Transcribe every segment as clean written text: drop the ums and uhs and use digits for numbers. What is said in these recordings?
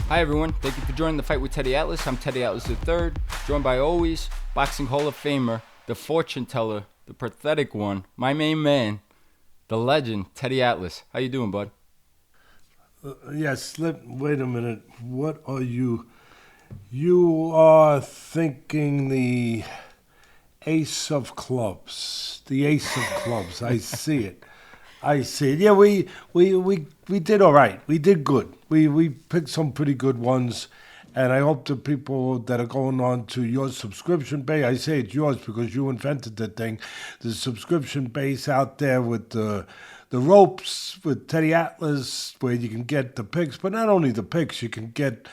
Hi everyone, thank you for joining the Fight with Teddy Atlas. I'm Teddy Atlas III, joined by always Boxing Hall of Famer, the fortune teller, the pathetic one, my main man, the legend, Teddy Atlas. How you doing, bud? Yes, wait a minute. What are you? You are thinking the ace of clubs. The ace of clubs. I see it. I see it. Yeah, we did all right. We did good. We picked some pretty good ones, and I hope the people that are going on to your subscription base. I say it's yours because you invented the thing. The subscription base out there with the ropes with Teddy Atlas, where you can get the picks, but not only the picks, you can get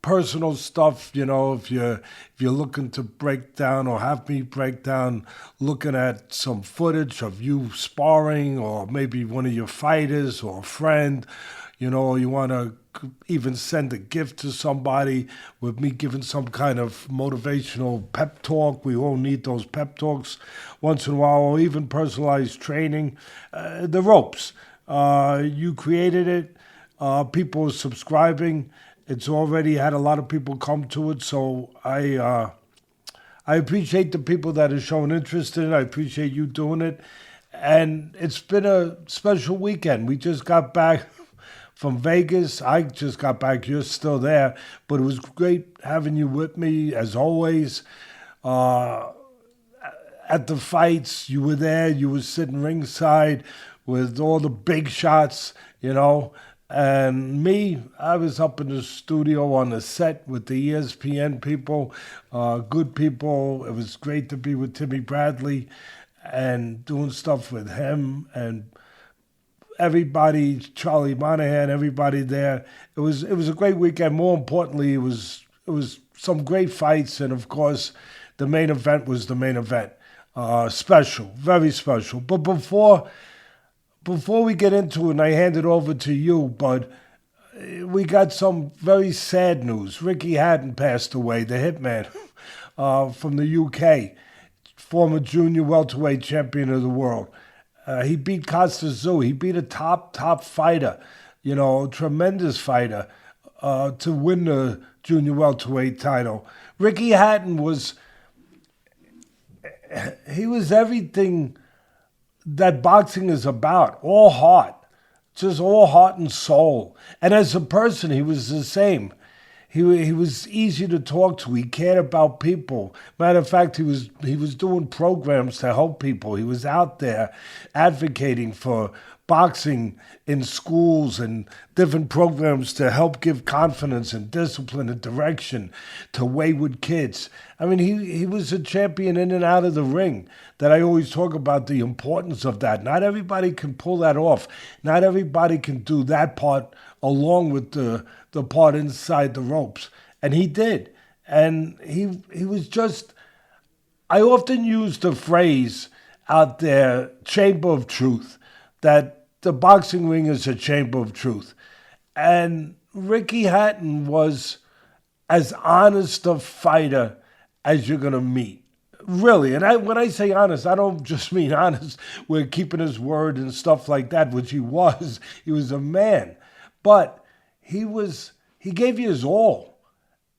personal stuff. You know, if you're looking to break down or have me break down, looking at some footage of you sparring, or maybe one of your fighters or a friend. You know, you want to even send a gift to somebody with me giving some kind of motivational pep talk. We all need those pep talks once in a while, or even personalized training. The ropes. You created it. People are subscribing. It's already had a lot of people come to it, so I appreciate the people that are showing interest in it. I appreciate you doing it. And it's been a special weekend. We just got back from Vegas. I just got back. You're still there. But it was great having you with me, as always. At the fights, you were there. You were sitting ringside with all the big shots, you know. And me, I was up in the studio on the set with the ESPN people, good people. It was great to be with Timmy Bradley and doing stuff with him and everybody, Charlie Monahan, everybody there. It was a great weekend. More importantly, it was some great fights, and of course, the main event was the main event. Special, very special. But before we get into it, and I hand it over to you, Bud, we got some very sad news. Ricky Hatton passed away, the hitman from the UK, former junior welterweight champion of the world. He beat Costa Zoo. He beat a top fighter, you know, tremendous fighter, to win the junior welterweight title. Ricky Hatton was everything that boxing is about, all heart, just all heart and soul. And as a person, he was the same. He was easy to talk to. He cared about people. Matter of fact, he was doing programs to help people. He was out there advocating for boxing in schools and different programs to help give confidence and discipline and direction to wayward kids. I mean, he was a champion in and out of the ring. That I always talk about the importance of that. Not everybody can pull that off. Not everybody can do that part along with the part inside the ropes. And he did. And he was just, I often use the phrase out there, chamber of truth, that the boxing ring is a chamber of truth. And Ricky Hatton was as honest a fighter as you're going to meet. Really, and when I say honest, I don't just mean honest with keeping his word and stuff like that, which he was. He was a man. But he gave you his all.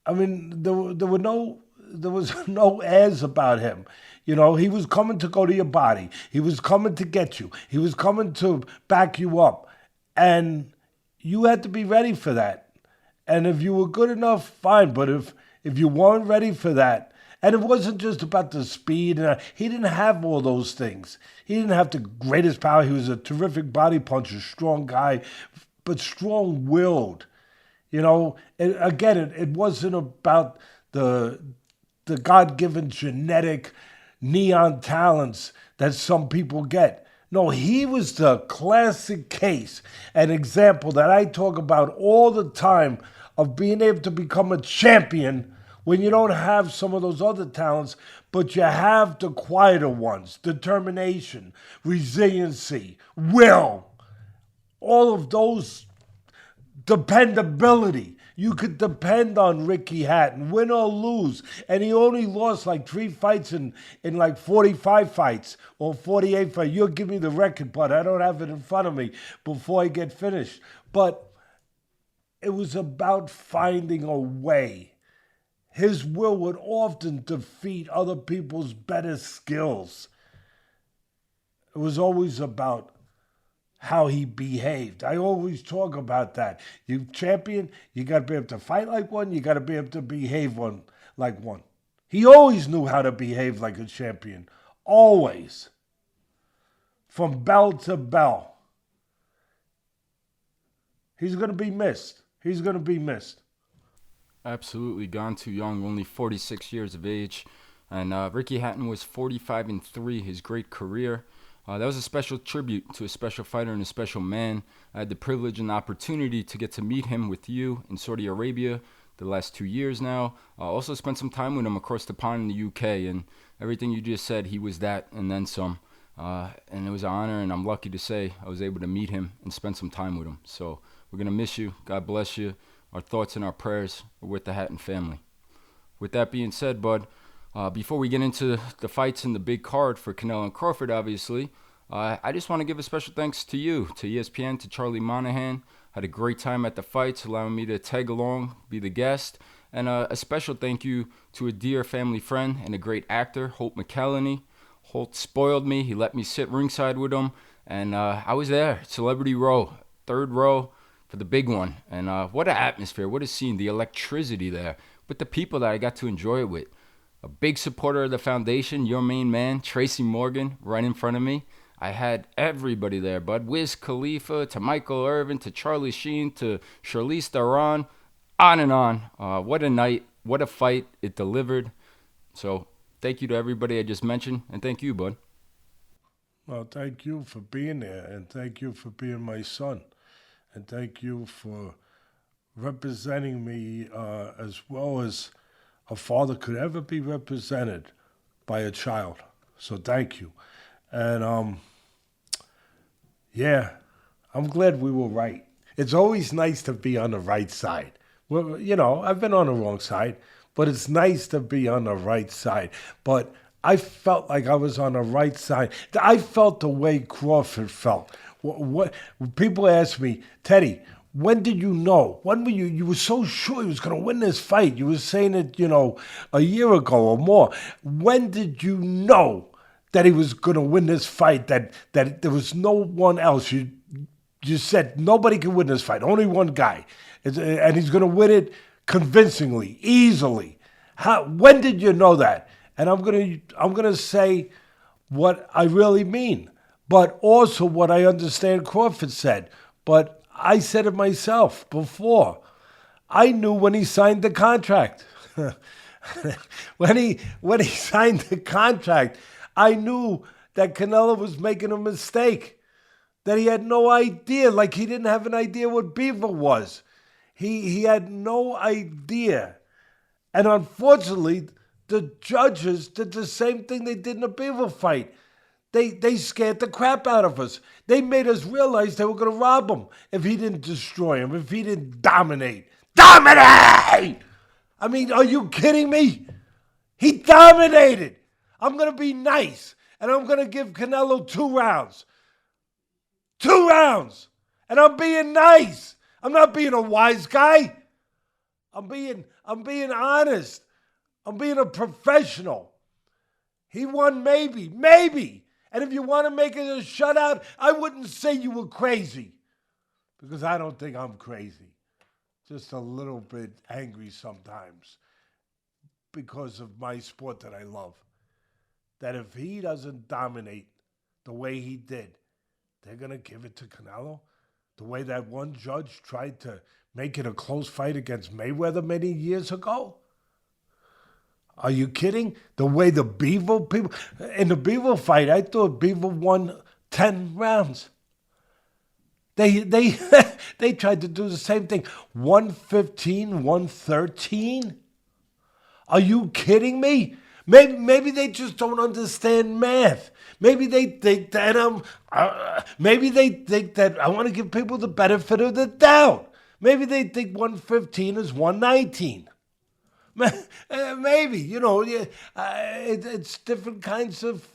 I mean, there was no airs about him. You know, he was coming to go to your body. He was coming to get you. He was coming to back you up. And you had to be ready for that. And if you were good enough, fine. But if you weren't ready for that, and it wasn't just about the speed. He didn't have all those things. He didn't have the greatest power. He was a terrific body puncher, strong guy, but strong-willed. You know, it wasn't about the God-given genetic neon talents that some people get. No, he was the classic case, an example that I talk about all the time of being able to become a champion when you don't have some of those other talents, but you have the quieter ones, determination, resiliency, will, all of those, dependability. You could depend on Ricky Hatton, win or lose. And he only lost like 3 fights in like 45 fights or 48 fights. You'll give me the record, but I don't have it in front of me before I get finished. But it was about finding a way. His will would often defeat other people's better skills. It was always about how he behaved. I always talk about that. You champion, you got to be able to fight like one, you got to be able to behave like one. He always knew how to behave like a champion. Always. From bell to bell. He's going to be missed. He's going to be missed. Absolutely, gone too young, only 46 years of age. And Ricky Hatton was 45-3, his great career. That was a special tribute to a special fighter and a special man. I had the privilege and opportunity to get to meet him with you in Saudi Arabia the last 2 years now. Also spent some time with him across the pond in the UK, and everything you just said, he was that and then some. And it was an honor, and I'm lucky to say I was able to meet him and spend some time with him. So we're going to miss you. God bless you. Our thoughts and our prayers are with the Hatton family. With that being said, bud, before we get into the fights in the big card for Canelo and Crawford, obviously, I just want to give a special thanks to you, to ESPN, to Charlie Monahan. Had a great time at the fights, allowing me to tag along, be the guest. And a special thank you to a dear family friend and a great actor, Holt McCallany. Holt spoiled me. He let me sit ringside with him. And I was there, celebrity row, third row for the big one. And what an atmosphere, what a scene, the electricity there with the people that I got to enjoy it with. A big supporter of the foundation, your main man, Tracy Morgan, right in front of me. I had everybody there, bud. Wiz Khalifa, to Michael Irvin, to Charlie Sheen, to Charlize Theron, on and on. What a night, what a fight it delivered. So thank you to everybody I just mentioned, and thank you, bud. Well, thank you for being there, and thank you for being my son, and thank you for representing me as well as a father could ever be represented by a child. So thank you. And yeah, I'm glad we were right. It's always nice to be on the right side. Well, you know, I've been on the wrong side, but it's nice to be on the right side. But I felt like I was on the right side. I felt the way Crawford felt. What people ask me, Teddy, when did you know? When were you were so sure he was going to win this fight? You were saying it, a year ago or more. When did you know that he was going to win this fight, that there was no one else? You said nobody can win this fight, only one guy. And he's going to win it convincingly, easily. When did you know that? And I'm going to say what I really mean, but also what I understand Crawford said. But I said it myself before. I knew when he signed the contract. when he signed the contract, I knew that Canelo was making a mistake, that he had no idea, like he didn't have an idea what Beaver was. He had no idea. And unfortunately, the judges did the same thing they did in the Beaver fight. They scared the crap out of us. They made us realize they were going to rob him if he didn't destroy him, if he didn't dominate. Dominate! I mean, are you kidding me? He dominated. I'm going to be nice, and I'm going to give Canelo 2 rounds. 2 rounds. And I'm being nice. I'm not being a wise guy. I'm being honest. I'm being a professional. He won maybe. And if you want to make it a shutout, I wouldn't say you were crazy, because I don't think I'm crazy. Just a little bit angry sometimes because of my sport that I love. That if he doesn't dominate the way he did, they're going to give it to Canelo. The way that one judge tried to make it a close fight against Mayweather many years ago. Are you kidding? The way the Beaver people... In the Beaver fight, I thought Beaver won 10 rounds. They they tried to do the same thing. 115, 113? Are you kidding me? Maybe they just don't understand math. Maybe they think that I want to give people the benefit of the doubt. Maybe they think 115 is 119. Maybe, it's different kinds of,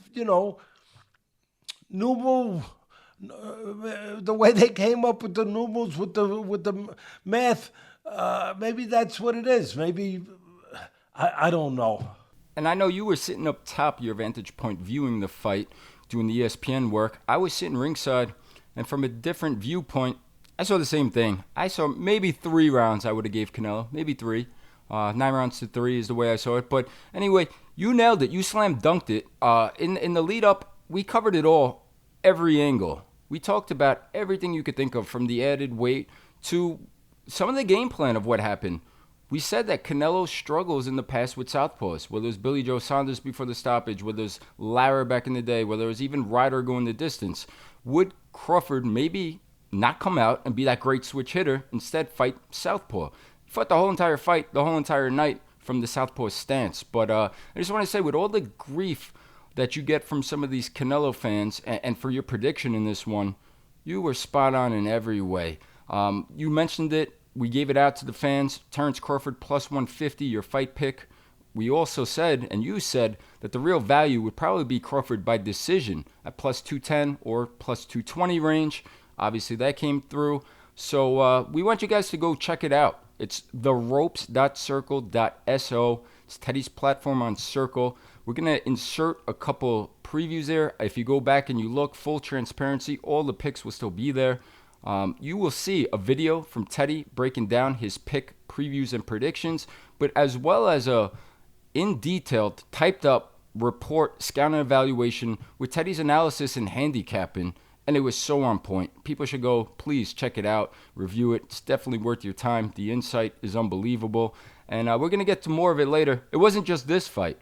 numeral The way they came up with the numerals, with the math, maybe that's what it is. Maybe, I don't know. And I know you were sitting up top of your vantage point viewing the fight, doing the ESPN work. I was sitting ringside, and from a different viewpoint, I saw the same thing. I saw maybe 3 rounds I would have gave Canelo, maybe 3. 9 rounds to 3 is the way I saw it. But anyway, you nailed it. You slam dunked it. In the lead up, we covered it all, every angle. We talked about everything you could think of, from the added weight to some of the game plan of what happened. We said that Canelo struggles in the past with southpaws, whether it was Billy Joe Saunders before the stoppage, whether it was Lara back in the day, whether it was even Ryder going the distance. Would Crawford maybe not come out and be that great switch hitter, instead fight southpaw? He fought the whole entire fight, the whole entire night from the southpaw stance. But I just want to say, with all the grief that you get from some of these Canelo fans, and for your prediction in this one, you were spot on in every way. You mentioned it. We gave it out to the fans. Terence Crawford plus 150, your fight pick. We also said, and you said, that the real value would probably be Crawford by decision at plus 210 or plus 220 range. Obviously, that came through. So we want you guys to go check it out. It's theropes.circle.so. It's Teddy's platform on Circle. We're going to insert a couple previews there. If you go back and you look, full transparency, all the picks will still be there. You will see a video from Teddy breaking down his pick previews and predictions, but as well as a in detail typed up report, scout and evaluation with Teddy's analysis and handicapping, and it was so on point. People should go, please check it out, review it. It's definitely worth your time. The insight is unbelievable, and we're going to get to more of it later. It wasn't just this fight.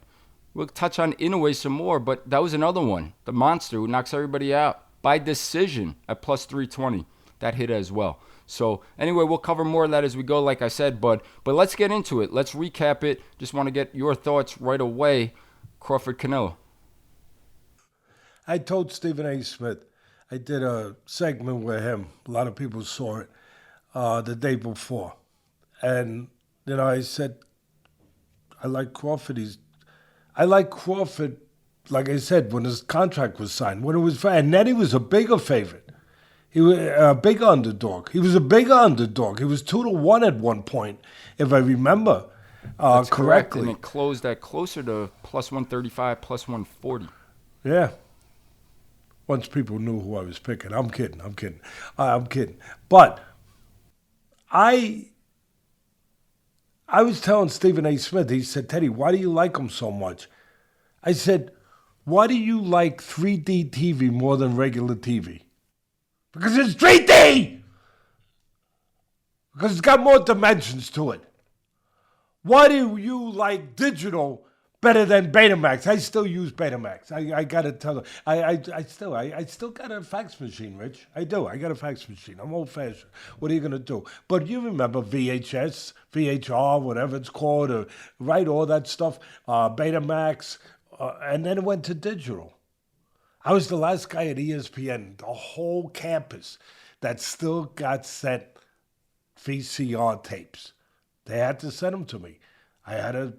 We'll touch on Inoue some more, but that was another one. The monster who knocks everybody out by decision at plus 320. That hit as well. So anyway, we'll cover more of that as we go, like I said, but let's get into it. Let's recap it. Just want to get your thoughts right away. Crawford Canelo. I told Stephen A. Smith, I did a segment with him. A lot of people saw it the day before. And, I said, I like Crawford. Like I said, when his contract was signed, when it was, and then he was a bigger favorite. He was a big underdog. He was a bigger underdog. He was 2-1 at one point, if I remember That's correctly. Correct. And it closed at closer to plus 135, plus 140. Yeah. Once people knew who I was picking. I'm kidding. But I was telling Stephen A. Smith, he said, Teddy, why do you like him so much? I said, why do you like 3D TV more than regular TV? Because it's 3D! Because it's got more dimensions to it. Why do you like digital better than Betamax? I still use Betamax. I gotta tell you. I still got a fax machine, Rich. I do. I got a fax machine. I'm old fashioned. What are you gonna do? But you remember VHS, VHR, whatever it's called, right? All that stuff. Betamax, and then it went to digital. I was the last guy at ESPN, the whole campus, that still got sent VCR tapes. They had to send them to me. I had a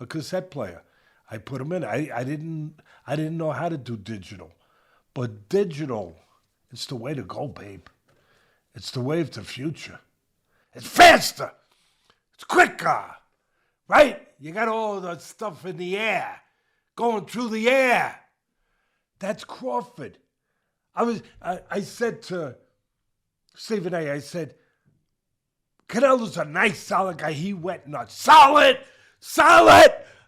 cassette player. I put them in. I didn't know how to do digital, but digital, it's the way to go, babe. It's the way of the future. It's faster. It's quicker, right? You got all the stuff in the air. Going through the air. That's Crawford. I said to Stephen A., I said, Canelo's a nice, solid guy. He went nuts. Solid!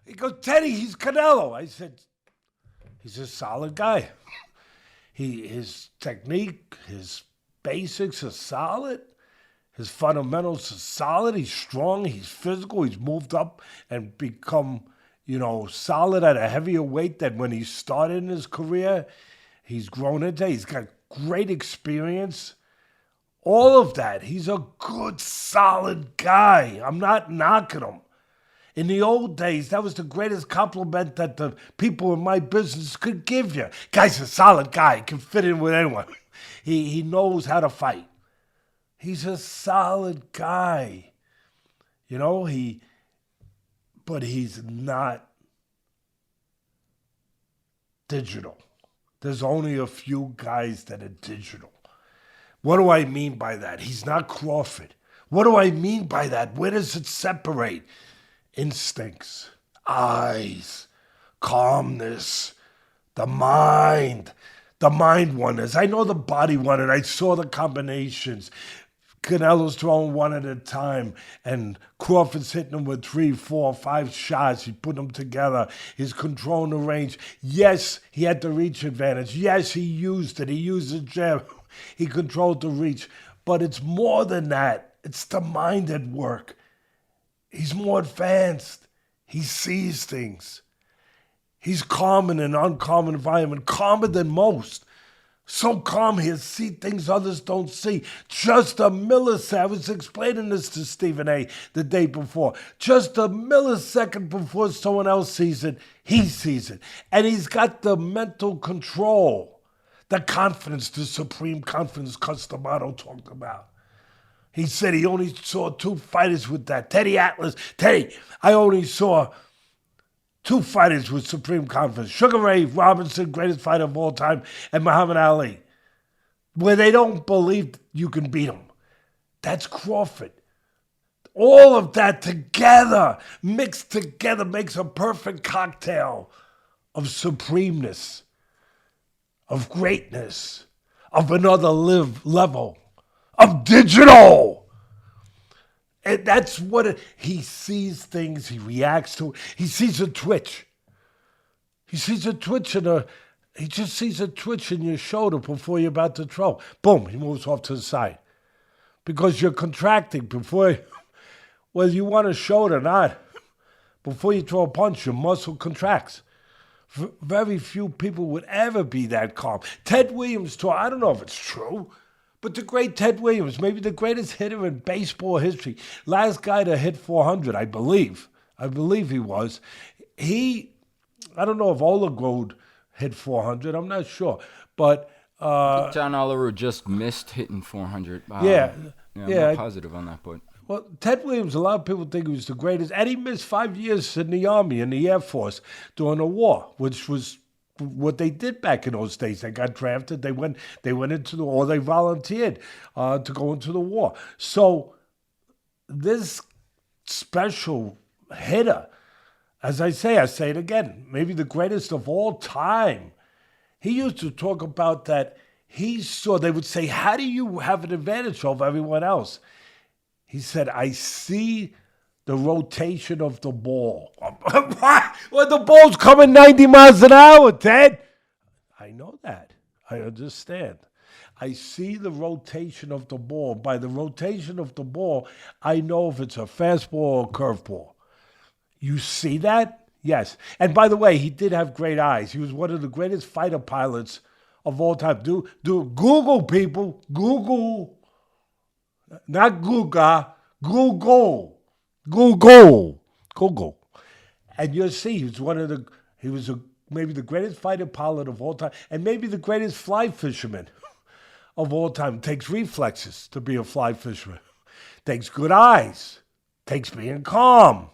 He goes, Teddy, he's Canelo. I said, he's a solid guy. His technique, his basics are solid. His fundamentals are solid. He's strong. He's physical. He's moved up and become solid at a heavier weight than when he started in his career. He's grown into. He's got great experience. All of that. He's a good, solid guy. I'm not knocking him. In the old days, that was the greatest compliment that the people in my business could give you. Guy's a solid guy. He can fit in with anyone. He knows how to fight. He's a solid guy. But he's not digital. There's only a few guys that are digital. What do I mean by that? He's not Crawford. What do I mean by that? Where does it separate? Instincts, eyes, calmness, the mind. The mind wonders. I know the body wondered. I saw the combinations. Canelo's throwing one at a time, and Crawford's hitting him with 3, 4, 5 shots. He put them together. He's controlling the range. Yes, he had the reach advantage. Yes, he used it. He used the jab. He controlled the reach. But it's more than that. It's the mind at work. He's more advanced. He sees things. He's calm in an uncommon environment, calmer than most. So calm he'll see things others don't see. Just a millisecond. I was explaining this to Stephen A. the day before. Just a millisecond before someone else sees it, he sees it. And he's got the mental control, the confidence, the supreme confidence Customado talked about. He said he only saw 2 fighters with that. Teddy Atlas. Teddy, I only saw 2 fighters with supreme confidence. Sugar Ray Robinson, greatest fighter of all time, and Muhammad Ali. Where they don't believe you can beat him. That's Crawford. All of that together, mixed together, makes a perfect cocktail of supremeness, of greatness, of another level, of digital. And that's what he sees things, he reacts to it. He sees a twitch. He sees a twitch he just sees a twitch in your shoulder before you're about to throw. Boom, he moves off to the side. Because you're contracting before, whether you want to show it or not, before you throw a punch, your muscle contracts. Very few people would ever be that calm. Ted Williams I don't know if it's true, but the great Ted Williams, maybe the greatest hitter in baseball history, last guy to hit 400, I believe. I believe he was. I don't know if Olegode hit 400, I'm not sure. But John Oliver just missed hitting 400. I'm not positive on that, but. Well, Ted Williams, a lot of people think he was the greatest, and he missed 5 years in the Army, in the Air Force, during the war, which was what they did back in those days. They got drafted, they went into the war, they volunteered to go into the war. So this special hitter, as I say it again, maybe the greatest of all time, he used to talk about that they would say, how do you have an advantage over everyone else? He said, I see the rotation of the ball. Well, the ball's coming 90 miles an hour, Ted. I know that. I understand. I see the rotation of the ball. By the rotation of the ball, I know if it's a fastball or a curveball. You see that? Yes. And by the way, he did have great eyes. He was one of the greatest fighter pilots of all time. Do Google, people. Google. Not Google. Google. And you'll see he was maybe the greatest fighter pilot of all time, and maybe the greatest fly fisherman of all time. Takes reflexes to be a fly fisherman. Takes good eyes. Takes being calm.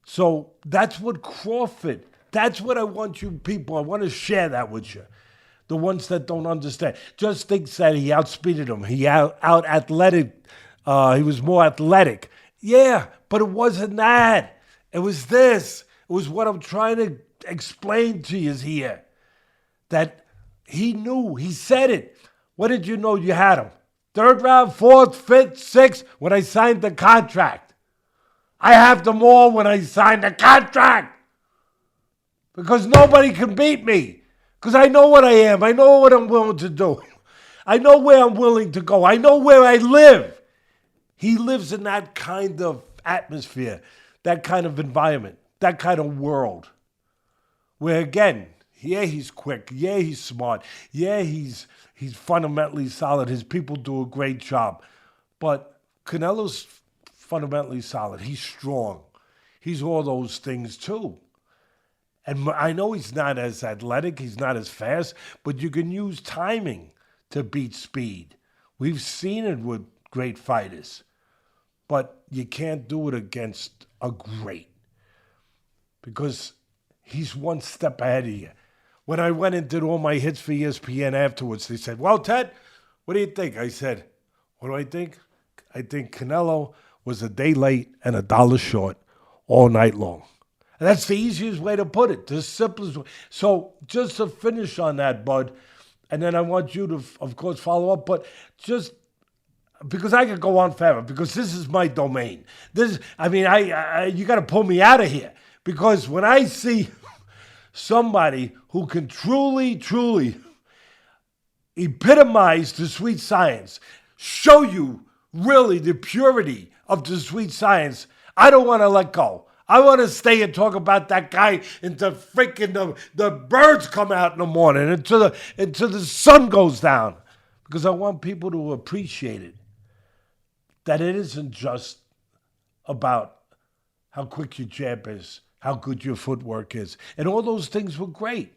So that's what Crawford, that's what I want you people, I want to share that with you. The ones that don't understand. Just thinks that he outspeeded him. He out-athletic. He was more athletic. Yeah, but it wasn't that. It was this. It was what I'm trying to explain to you here. That he knew. He said it. What did you know you had him? 3rd round, 4th, 5th, 6th, when I signed the contract. I have them all when I signed the contract. Because nobody can beat me. Because I know what I am. I know what I'm willing to do. I know where I'm willing to go. I know where I live. He lives in that kind of atmosphere, that kind of environment, that kind of world. Where again, yeah, he's quick. Yeah, he's smart. Yeah, he's fundamentally solid. His people do a great job. But Canelo's fundamentally solid. He's strong. He's all those things too. And I know he's not as athletic, he's not as fast, but you can use timing to beat speed. We've seen it with great fighters, but you can't do it against a great because he's one step ahead of you. When I went and did all my hits for ESPN afterwards, they said, well, Ted, what do you think? I said, what do I think? I think Canelo was a day late and $1 short all night long. And that's the easiest way to put it, the simplest way. So just to finish on that, Bud, and then I want you to, of course, follow up, but just because I could go on forever, because this is my domain. You got to pull me out of here. Because when I see somebody who can truly, truly epitomize the sweet science, show you really the purity of the sweet science, I don't want to let go. I want to stay and talk about that guy until freaking the birds come out in the morning, until the sun goes down. Because I want people to appreciate it. That it isn't just about how quick your jab is, how good your footwork is. And all those things were great.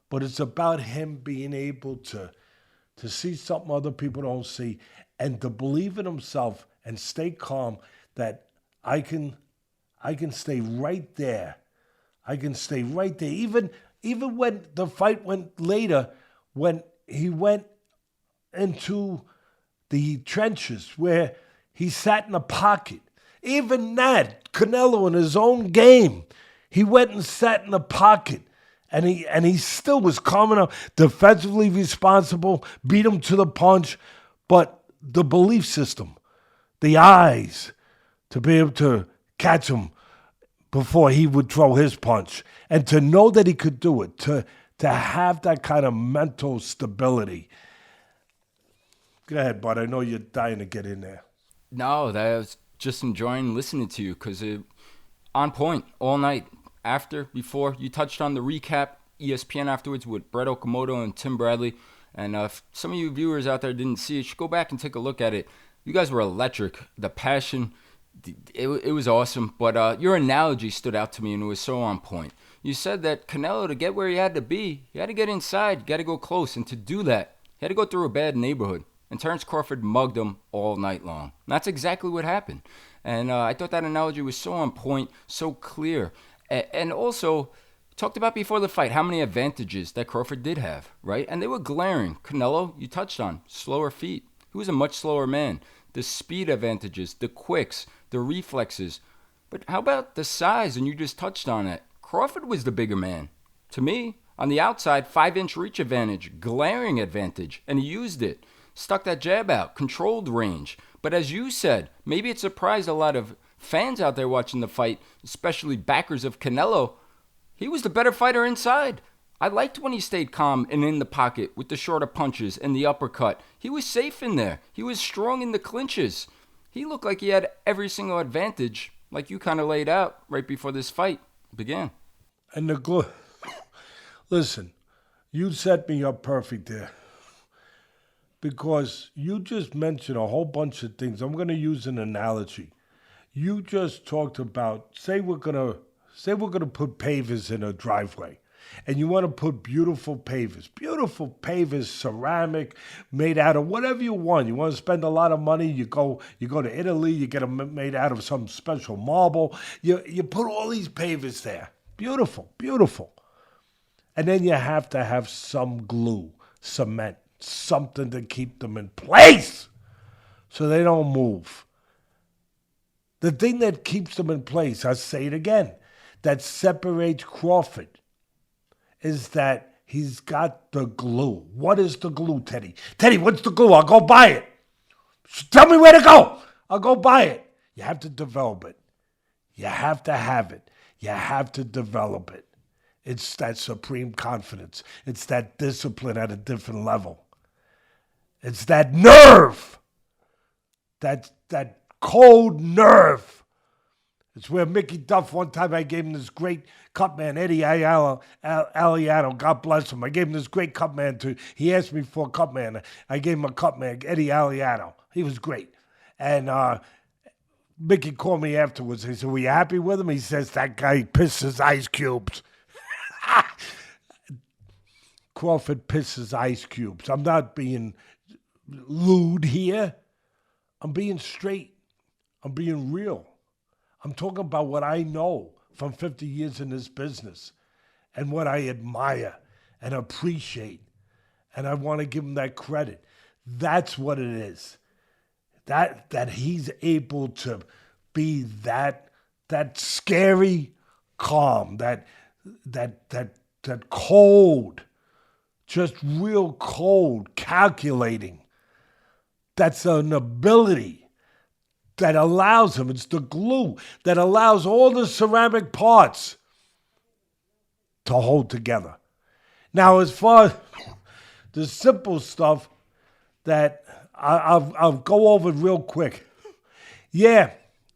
But it's about him being able to see something other people don't see and to believe in himself and stay calm, that I can stay right there. I can stay right there. Even when the fight went later, when he went into the trenches where he sat in a pocket. Even that, Canelo in his own game, he went and sat in a pocket. And he still was calm enough, defensively responsible, beat him to the punch. But the belief system, the eyes, to be able to catch him before he would throw his punch. And to know that he could do it, to have that kind of mental stability. Go ahead, bud. I know you're dying to get in there. No, I was just enjoying listening to you because on point all night. After, before, you touched on the recap, ESPN afterwards with Brett Okamoto and Tim Bradley. And if some of you viewers out there didn't see it, you should go back and take a look at it. You guys were electric. The passion, it was awesome. But your analogy stood out to me, and it was so on point. You said that Canelo, to get where he had to be, he had to get inside, got to go close. And to do that, he had to go through a bad neighborhood. And Terence Crawford mugged him all night long. And that's exactly what happened. And I thought that analogy was so on point, so clear. And also, talked about before the fight how many advantages that Crawford did have, right? And they were glaring. Canelo, you touched on, slower feet. He was a much slower man. The speed advantages, the quicks, the reflexes. But how about the size? And you just touched on it. Crawford was the bigger man. To me, on the outside, 5-inch reach advantage, glaring advantage. And he used it. Stuck that jab out, controlled range. But as you said, maybe it surprised a lot of fans out there watching the fight, especially backers of Canelo. He was the better fighter inside. I liked when he stayed calm and in the pocket with the shorter punches and the uppercut. He was safe in there. He was strong in the clinches. He looked like he had every single advantage, like you kind of laid out right before this fight began. And listen, you set me up perfect there. Because you just mentioned a whole bunch of things. I'm going to use an analogy. You just talked about, say we're gonna put pavers in a driveway, and you want to put beautiful pavers, ceramic, made out of whatever you want. You want to spend a lot of money, you go to Italy, you get them made out of some special marble. You put all these pavers there, beautiful, and then you have to have some glue, cement, something to keep them in place so they don't move. The thing that keeps them in place, I'll say it again, that separates Crawford is that he's got the glue. What is the glue, Teddy? Teddy, what's the glue? I'll go buy it. Tell me where to go. I'll go buy it. You have to develop it. You have to have it. You have to develop it. It's that supreme confidence. It's that discipline at a different level. It's that nerve. That cold nerve. It's where Mickey Duff, one time I gave him this great cut man, Eddie Aliano, God bless him. I gave him this great cut man he asked me for a cut man. I gave him a cut man, Eddie Aliano. He was great. And Mickey called me afterwards. He said, were you happy with him? He says, that guy pisses ice cubes. Crawford pisses ice cubes. I'm not being lewd here. I'm being straight. I'm being real. I'm talking about what I know from 50 years in this business and what I admire and appreciate. And I want to give him that credit. That's what it is. That he's able to be that scary calm, that cold, just real cold, calculating. That's an ability that allows him, it's the glue that allows all the ceramic parts to hold together. Now, as far as the simple stuff that I'll go over real quick. Yeah,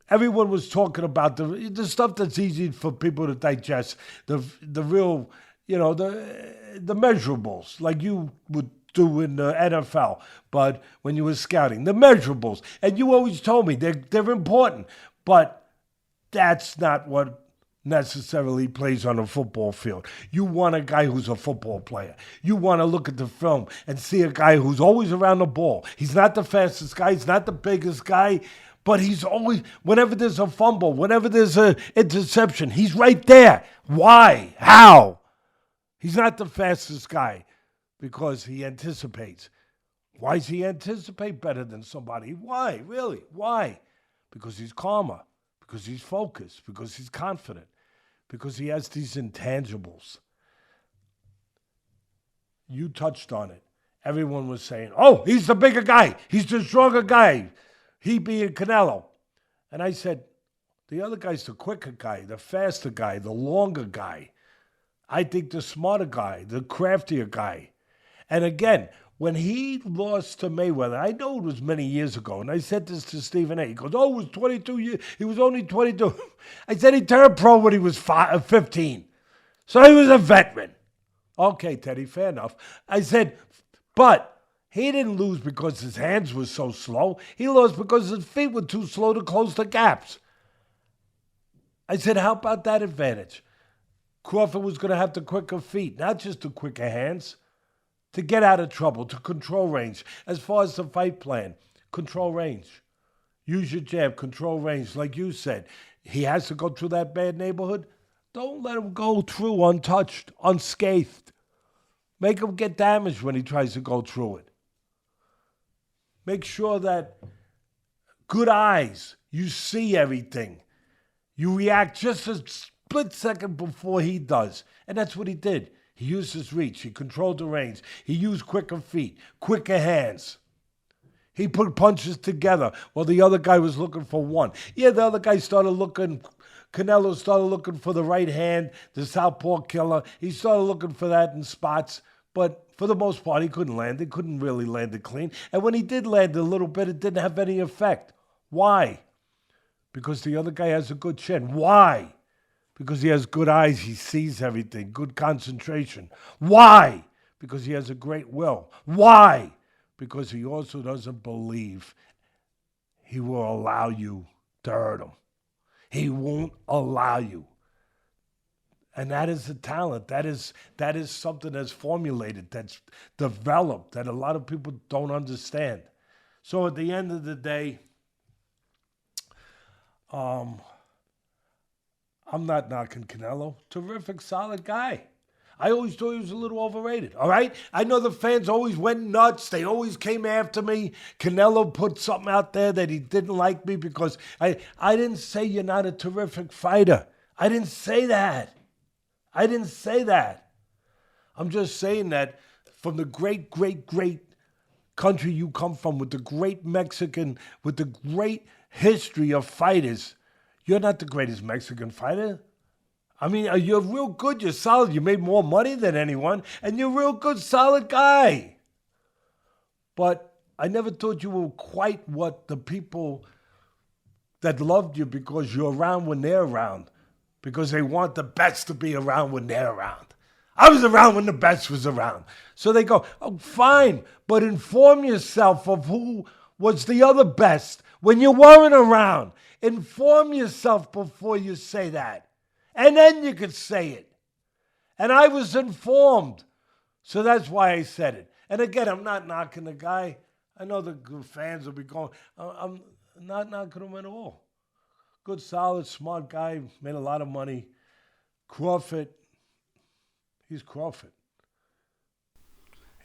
everyone was talking about the stuff that's easy for people to digest, the real, the measurables, like you would do in the NFL, but when you were scouting, the measurables. And you always told me they're important, but that's not what necessarily plays on a football field. You want a guy who's a football player. You want to look at the film and see a guy who's always around the ball. He's not the fastest guy. He's not the biggest guy, but he's always, whenever there's a fumble, whenever there's an interception, he's right there. Why? How? He's not the fastest guy because he anticipates. Why does he anticipate better than somebody? Why? Really? Why? Because he's calmer. Because he's focused, because he's confident, because he has these intangibles. You touched on it. Everyone was saying, oh, he's the bigger guy. He's the stronger guy. He being Canelo. And I said, the other guy's the quicker guy, the faster guy, the longer guy. I think the smarter guy, the craftier guy. And again, when he lost to Mayweather, I know it was many years ago, and I said this to Stephen A. He goes, oh, it was 22 years. He was only 22. I said he turned pro when he was 15. So he was a veteran. Okay, Teddy, fair enough. I said, but he didn't lose because his hands were so slow. He lost because his feet were too slow to close the gaps. I said, how about that advantage? Crawford was going to have the quicker feet, not just the quicker hands. To get out of trouble, to control range. As far as the fight plan, control range. Use your jab, control range. Like you said, he has to go through that bad neighborhood. Don't let him go through untouched, unscathed. Make him get damaged when he tries to go through it. Make sure that good eyes, you see everything. You react just a split second before he does. And that's what he did. He used his reach. He controlled the range. He used quicker feet, quicker hands. He put punches together while the other guy was looking for one. Yeah, the other guy Canelo started looking for the right hand, the southpaw killer. He started looking for that in spots. But for the most part, he couldn't land. He couldn't really land it clean. And when he did land a little bit, it didn't have any effect. Why? Because the other guy has a good chin. Why? Because he has good eyes, he sees everything, good concentration. Why? Because he has a great will. Why? Because he also doesn't believe he will allow you to hurt him. He won't allow you. And that is a talent. That is something that's formulated, that's developed, that a lot of people don't understand. So at the end of the day, I'm not knocking Canelo. Terrific, solid guy. I always thought he was a little overrated, all right? I know the fans always went nuts. They always came after me. Canelo put something out there that he didn't like me because I didn't say you're not a terrific fighter. I didn't say that. I'm just saying that from the great, great, great country you come from, with the great Mexican, with the great history of fighters, you're not the greatest Mexican fighter. I mean, you're real good, you're solid, you made more money than anyone, and you're a real good, solid guy. But I never thought you were quite what the people that loved you because you're around when they're around, because they want the best to be around when they're around. I was around when the best was around. So they go, oh, fine, but inform yourself of who was the other best when you weren't around. Inform yourself before you say that. And then you could say it. And I was informed. So that's why I said it. And again, I'm not knocking the guy. I know the fans will be going, I'm not knocking him at all. Good, solid, smart guy, made a lot of money. Crawford, he's Crawford.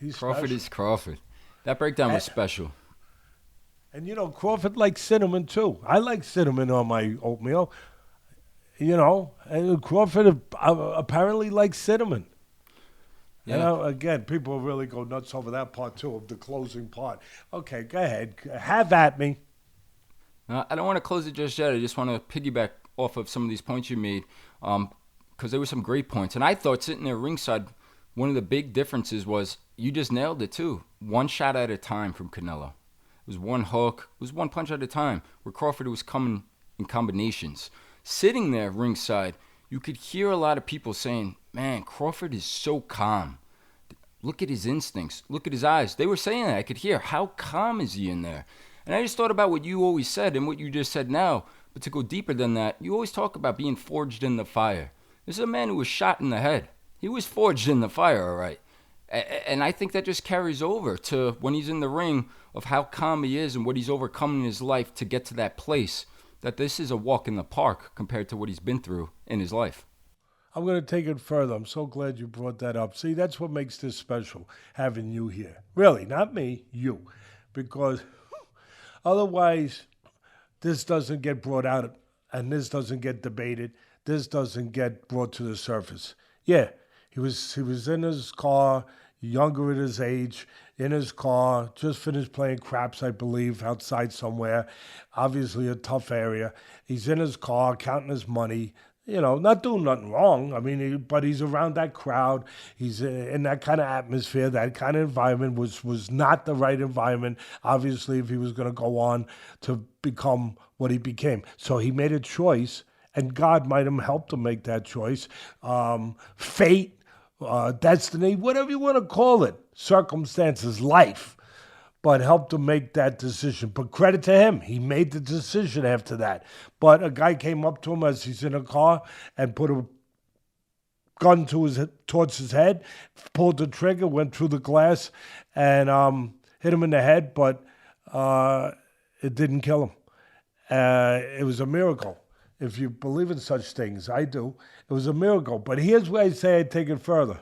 He's Crawford special. is Crawford. That breakdown was special. And, Crawford likes cinnamon, too. I like cinnamon on my oatmeal. And Crawford apparently likes cinnamon. Yeah. And again, people really go nuts over that part, too, of the closing part. Okay, go ahead. Have at me. I don't want to close it just yet. I just want to piggyback off of some of these points you made, because there were some great points. And I thought sitting there ringside, one of the big differences was you just nailed it too. One shot at a time from Canelo. It was one hook. It was one punch at a time. Where Crawford was coming in combinations. Sitting there ringside, you could hear a lot of people saying, "Man, Crawford is so calm. Look at his instincts. Look at his eyes." They were saying that. I could hear, how calm is he in there? And I just thought about what you always said and what you just said now. But to go deeper than that, you always talk about being forged in the fire. This is a man who was shot in the head. He was forged in the fire, all right. And I think that just carries over to when he's in the ring of how calm he is and what he's overcome in his life to get to that place, that this is a walk in the park compared to what he's been through in his life. I'm going to take it further. I'm so glad you brought that up. See, that's what makes this special, having you here. Really, not me, you. Because otherwise, this doesn't get brought out and this doesn't get debated. This doesn't get brought to the surface. Yeah, he was in his car, younger at his age, in his car, just finished playing craps, I believe, outside somewhere. Obviously a tough area. He's in his car, counting his money, not doing nothing wrong. I mean, but he's around that crowd. He's in that kind of atmosphere, that kind of environment was not the right environment, obviously, if he was going to go on to become what he became. So he made a choice, and God might have helped him make that choice. Fate, destiny, whatever you want to call it, circumstances, life, but helped him make that decision. But credit to him, he made the decision after that. But a guy came up to him as he's in a car and put a gun towards his head, pulled the trigger, went through the glass, and hit him in the head, but it didn't kill him. It was a miracle. If you believe in such things, I do. It was a miracle. But here's where I say I take it further.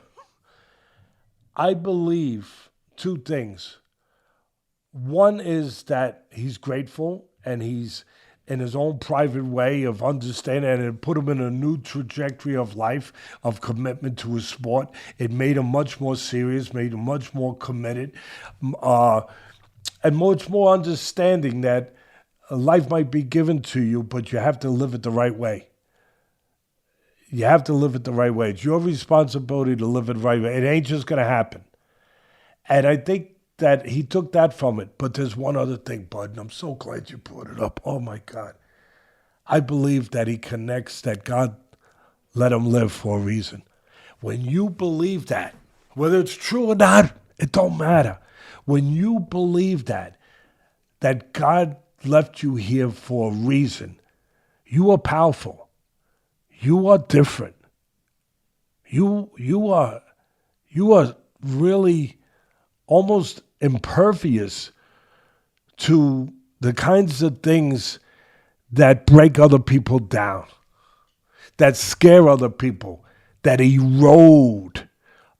I believe two things. One is that he's grateful and he's in his own private way of understanding, and it put him in a new trajectory of life, of commitment to his sport. It made him much more serious, made him much more committed, and much more understanding that life might be given to you, but you have to live it the right way. You have to live it the right way. It's your responsibility to live it the right way. It ain't just going to happen. And I think that he took that from it. But there's one other thing, Bud, and I'm so glad you brought it up. Oh, my God. I believe that he connects that God let him live for a reason. When you believe that, whether it's true or not, it don't matter. When you believe that God left you here for a reason, you are powerful. You are different. You are really almost impervious to the kinds of things that break other people down, that scare other people, that erode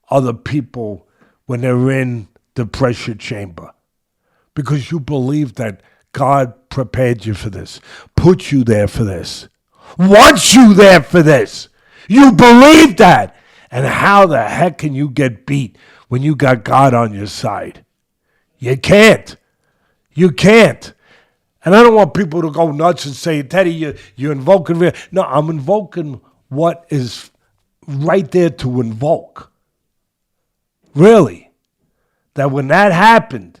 other people when they're in the pressure chamber. Because you believe that God prepared you for this, put you there for this, wants you there for this. You believe that. And how the heck can you get beat when you got God on your side? You can't. You can't. And I don't want people to go nuts and say, Teddy, you're invoking. No, I'm invoking what is right there to invoke. Really. That when that happened,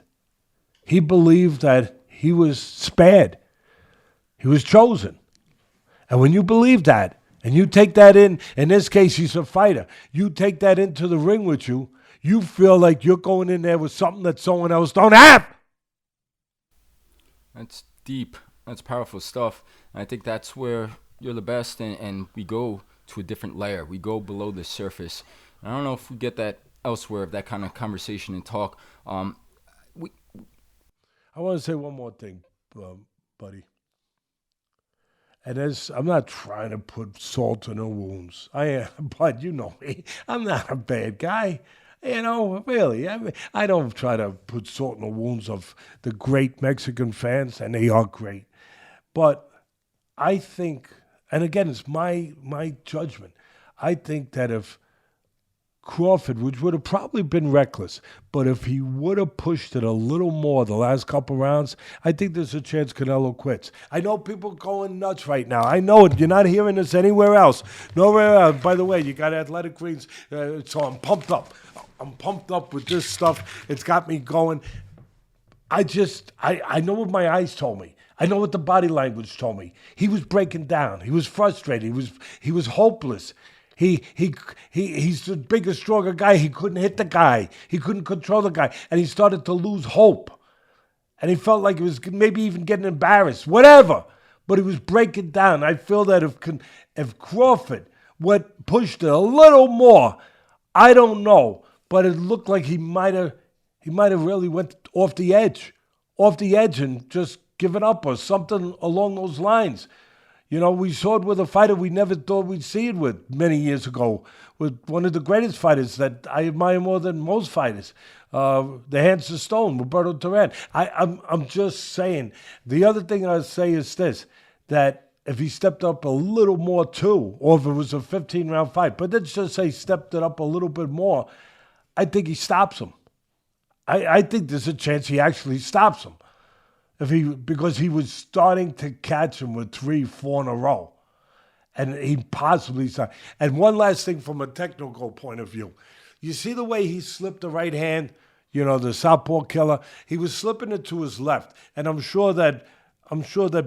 he believed that he was spared. He was chosen. And when you believe that, and you take that in this case, he's a fighter, you take that into the ring with you, you feel like you're going in there with something that someone else don't have. That's deep. That's powerful stuff. And I think that's where you're the best, and we go to a different layer. We go below the surface. And I don't know if we get that elsewhere, of that kind of conversation and talk. I want to say one more thing, buddy. And I'm not trying to put salt in the wounds. I am, but you know me. I'm not a bad guy. Really. I don't try to put salt in the wounds of the great Mexican fans, and they are great. But I think, and again, it's my judgment. I think that if Crawford, which would have probably been reckless, but if he would have pushed it a little more the last couple rounds, I think there's a chance Canelo quits. I know people going nuts right now. I know it. You're not hearing this anywhere else. Nowhere else. By the way, you got Athletic Greens, so I'm pumped up. I'm pumped up with this stuff. It's got me going. I know what my eyes told me. I know what the body language told me. He was breaking down. He was frustrated. He was hopeless. He's the bigger, stronger guy. He couldn't hit the guy. He couldn't control the guy. And he started to lose hope. And he felt like he was maybe even getting embarrassed. Whatever. But he was breaking down. I feel that if Crawford pushed it a little more, I don't know. But it looked like he might have really went off the edge and just given up or something along those lines. We saw it with a fighter we never thought we'd see it with many years ago, with one of the greatest fighters that I admire more than most fighters, the Hands of Stone, Roberto Duran. I'm just saying. The other thing I'd say is this, that if he stepped up a little more too, or if it was a 15-round fight, but let's just say stepped it up a little bit more, I think he stops him. I think there's a chance he actually stops him. Because he was starting to catch him with 3-4 in a row. And he possibly saw. And one last thing from a technical point of view. You see the way he slipped the right hand, the southpaw killer? He was slipping it to his left. And I'm sure that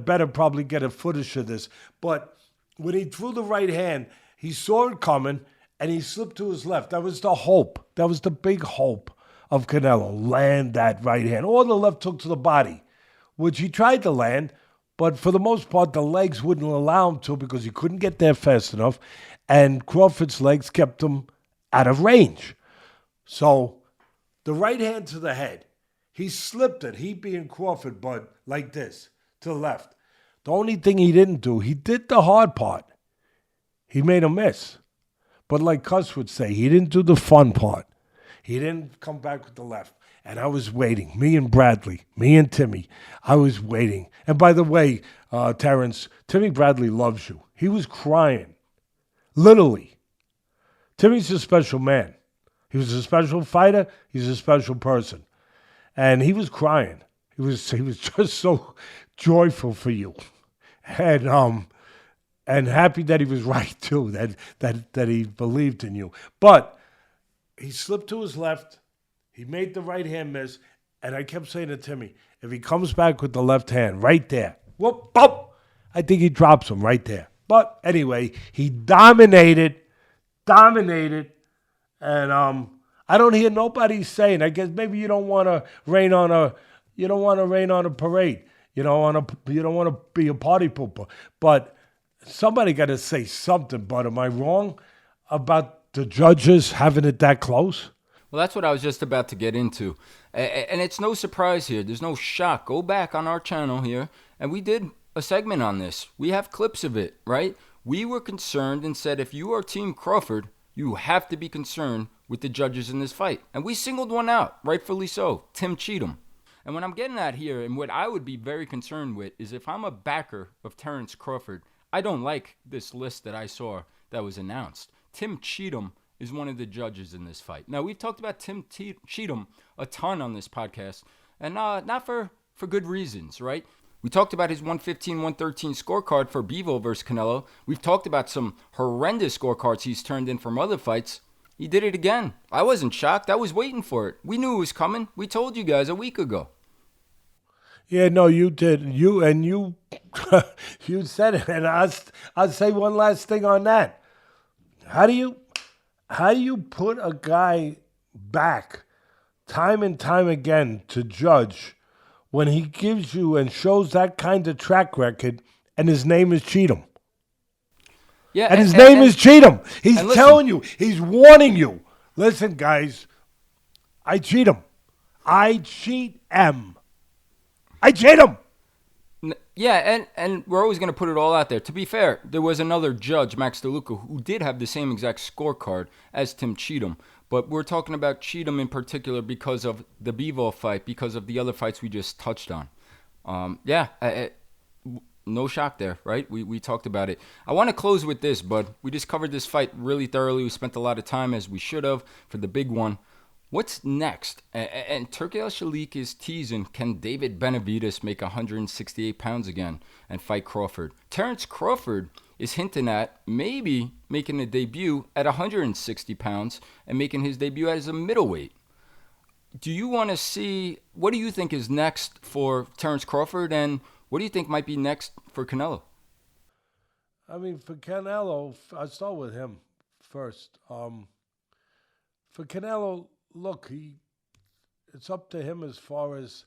better probably get a footage of this. But when he threw the right hand, he saw it coming and he slipped to his left. That was the hope. That was the big hope of Canelo. Land that right hand. Or the left hook to the body, which he tried to land, but for the most part, the legs wouldn't allow him to because he couldn't get there fast enough, and Crawford's legs kept him out of range. So the right hand to the head, he slipped it, he being Crawford, but like this, to the left. The only thing he didn't do, he did the hard part. He made a miss. But like Cuss would say, he didn't do the fun part. He didn't come back with the left. And I was waiting, me and Bradley, me and Timmy, I was waiting. And by the way, Terence, Timmy Bradley loves you. He was crying, literally. Timmy's a special man. He was a special fighter. He's a special person. And he was crying. He was just so joyful for you. And happy that he was right, too, that he believed in you. But he slipped to his left. He made the right hand miss, and I kept saying to Timmy, if he comes back with the left hand right there, whoop, boop, I think he drops him right there. But anyway, he dominated, and I don't hear nobody saying. I guess maybe you don't want to rain on a parade. You don't want to be a party pooper. But somebody got to say something. But am I wrong about the judges having it that close? Well, that's what I was just about to get into. And it's no surprise here. There's no shock. Go back on our channel here, and we did a segment on this. We have clips of it, right? We were concerned and said, if you are Team Crawford, you have to be concerned with the judges in this fight. And we singled one out, rightfully so, Tim Cheatham. And what I'm getting at here, and what I would be very concerned with, is if I'm a backer of Terence Crawford, I don't like this list that I saw that was announced. Tim Cheatham is one of the judges in this fight. Now, we've talked about Tim Cheatham a ton on this podcast, and not for good reasons, right? We talked about his 115-113 scorecard for Bivol versus Canelo. We've talked about some horrendous scorecards he's turned in from other fights. He did it again. I wasn't shocked. I was waiting for it. We knew it was coming. We told you guys a week ago. Yeah, no, you did. You you said it, and I'll say one last thing on that. How do you put a guy back time and time again to judge when he gives you and shows that kind of track record and his name is Cheatham? Yeah, and his name is Cheatham. He's telling you, he's warning you. Listen, guys, I cheat him. I cheat him. Yeah, and we're always going to put it all out there. To be fair, there was another judge, Max DeLuca, who did have the same exact scorecard as Tim Cheatham. But we're talking about Cheatham in particular because of the Bivol fight, because of the other fights we just touched on. No shock there, right? We talked about it. I want to close with this, bud. We just covered this fight really thoroughly. We spent a lot of time, as we should have, for the big one. What's next? And Turki Al-Shalik is teasing, can David Benavidez make 168 pounds again and fight Crawford? Terence Crawford is hinting at maybe making a debut at 160 pounds and making his debut as a middleweight. Do you want to see, what do you think is next for Terence Crawford, and what do you think might be next for Canelo? I mean, for Canelo, I'll start with him first. For Canelo, look, it's up to him as far as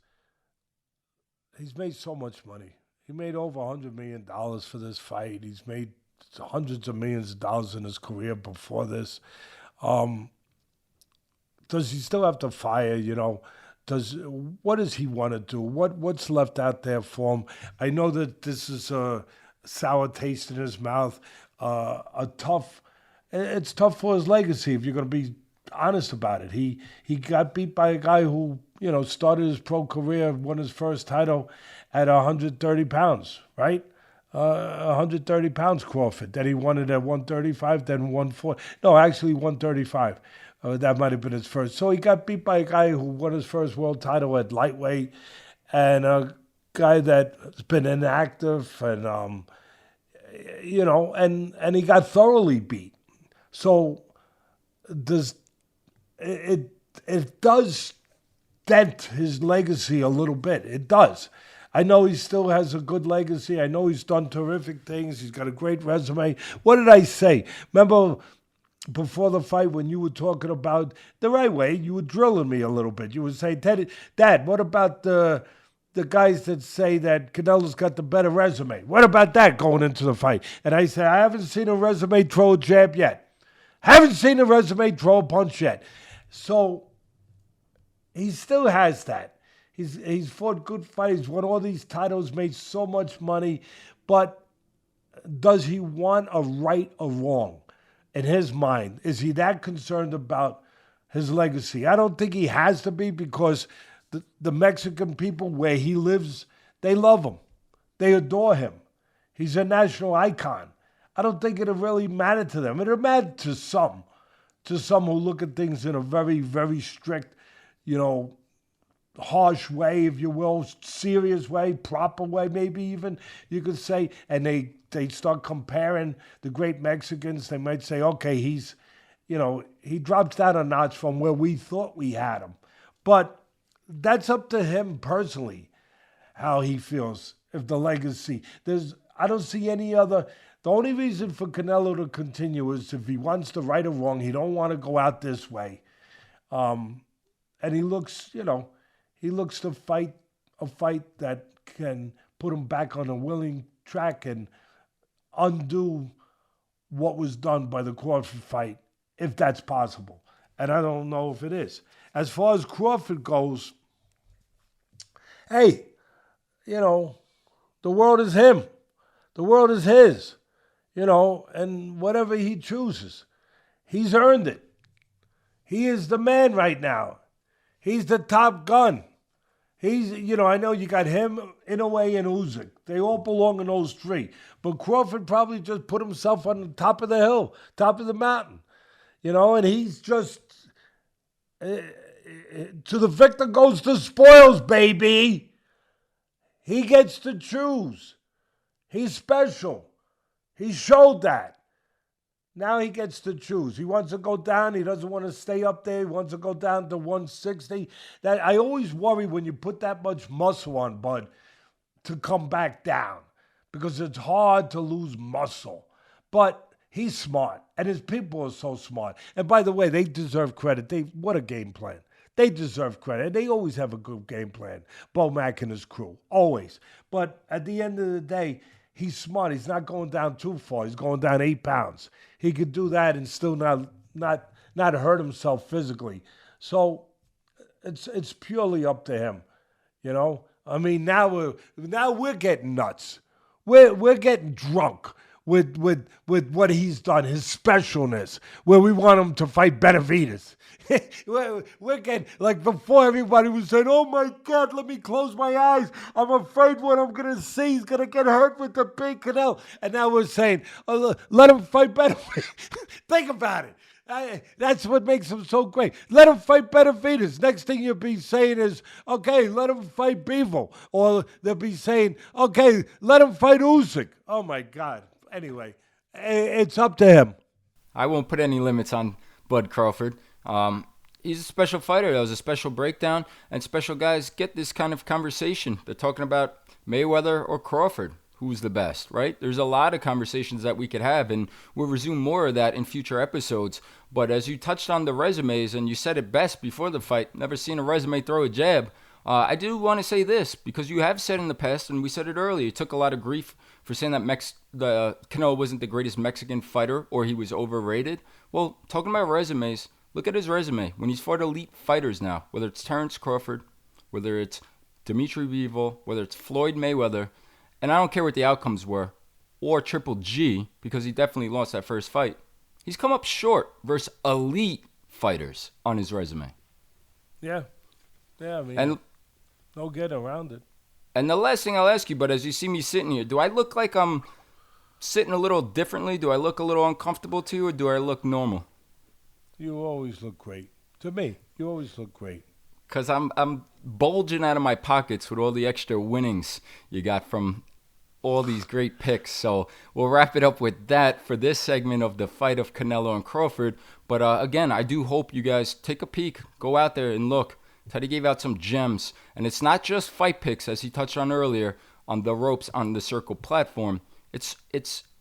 he's made so much money. He made over $100 million for this fight. He's made hundreds of millions of dollars in his career before this. Does he still have to fire, what does he want to do? What's left out there for him? I know that this is a sour taste in his mouth. It's tough for his legacy if you're going to be honest about it. He got beat by a guy who started his pro career, won his first title at 130 pounds, right? 130 pounds, Crawford. Then he won it at 135, then 140. No, actually 135. That might have been his first. So he got beat by a guy who won his first world title at lightweight, and a guy that's been inactive, and and he got thoroughly beat. So it does dent his legacy a little bit. It does. I know he still has a good legacy. I know he's done terrific things. He's got a great resume. What did I say? Remember before the fight when you were talking about the right way, you were drilling me a little bit. You would say, Dad, what about the guys that say that Canelo's got the better resume? What about that going into the fight? And I said, I haven't seen a resume throw a jab yet. Haven't seen a resume throw a punch yet. So he still has that. He's fought good fights, won all these titles, made so much money, but does he want a right or wrong? In his mind, is he that concerned about his legacy? I don't think he has to be, because the Mexican people where he lives, they love him. They adore him. He's a national icon. I don't think it'll really matter to them. It'll matter to some who look at things in a very, very strict, harsh way, if you will, serious way, proper way, maybe even you could say, and they start comparing the great Mexicans. They might say, okay, he drops down a notch from where we thought we had him. But that's up to him personally, how he feels, if the legacy. I don't see any other. The only reason for Canelo to continue is if he wants to right or wrong. He don't want to go out this way. And he looks to fight a fight that can put him back on a willing track and undo what was done by the Crawford fight, if that's possible. And I don't know if it is. As far as Crawford goes, hey, the world is him. The world is his, and whatever he chooses, he's earned it. He is the man right now. He's the top gun. He's, I know you got him, Inoue, and Usyk. They all belong in those three. But Crawford probably just put himself on the top of the hill, top of the mountain, and he's just, to the victor goes the spoils, baby. He gets to choose. He's special. He showed that. Now he gets to choose. He wants to go down. He doesn't want to stay up there. He wants to go down to 160. That I always worry when you put that much muscle on, bud, to come back down, because it's hard to lose muscle. But he's smart, and his people are so smart. And by the way, they deserve credit. What a game plan. They deserve credit. They always have a good game plan, Bo Mack and his crew, always. But at the end of the day, he's smart. He's not going down too far. He's going down 8 pounds. He could do that and still not hurt himself physically. So it's purely up to him. I mean, now we're getting nuts. We're getting drunk. with what he's done, his specialness, where we want him to fight Benavidez. We're getting, like, before everybody was saying, oh my God, let me close my eyes. I'm afraid what I'm going to see. He's going to get hurt with the big Canelo. And now we're saying, oh, let him fight Benavidez. Think about it. That's what makes him so great. Let him fight Benavidez. Next thing you'll be saying is, okay, let him fight Bivol. Or they'll be saying, okay, let him fight Usyk. Oh my God. Anyway, it's up to him. I won't put any limits on Bud Crawford. He's a special fighter. That was a special breakdown, and special guys get this kind of conversation. They're talking about Mayweather or Crawford. Who's the best, right? There's a lot of conversations that we could have, and we'll resume more of that in future episodes. But as you touched on the resumes, and you said it best before the fight, never seen a resume throw a jab. I do want to say this, because you have said in the past, and we said it earlier, you took a lot of grief for saying that Canelo wasn't the greatest Mexican fighter, or he was overrated. Well, talking about resumes, look at his resume. When he's fought elite fighters now, whether it's Terence Crawford, whether it's Dimitri Bivol, whether it's Floyd Mayweather, and I don't care what the outcomes were, or Triple G, because he definitely lost that first fight. He's come up short versus elite fighters on his resume. Yeah, I mean, no getting around it. And the last thing I'll ask you, but as you see me sitting here, do I look like I'm sitting a little differently? Do I look a little uncomfortable to you, or do I look normal? You always look great. To me, you always look great. Because I'm bulging out of my pockets with all the extra winnings you got from all these great picks. So we'll wrap it up with that for this segment of the fight of Canelo and Crawford. But again, I do hope you guys take a peek. Go out there and look. Teddy gave out some gems. And it's not just fight picks, as he touched on earlier, on the ropes on the Circle platform. It's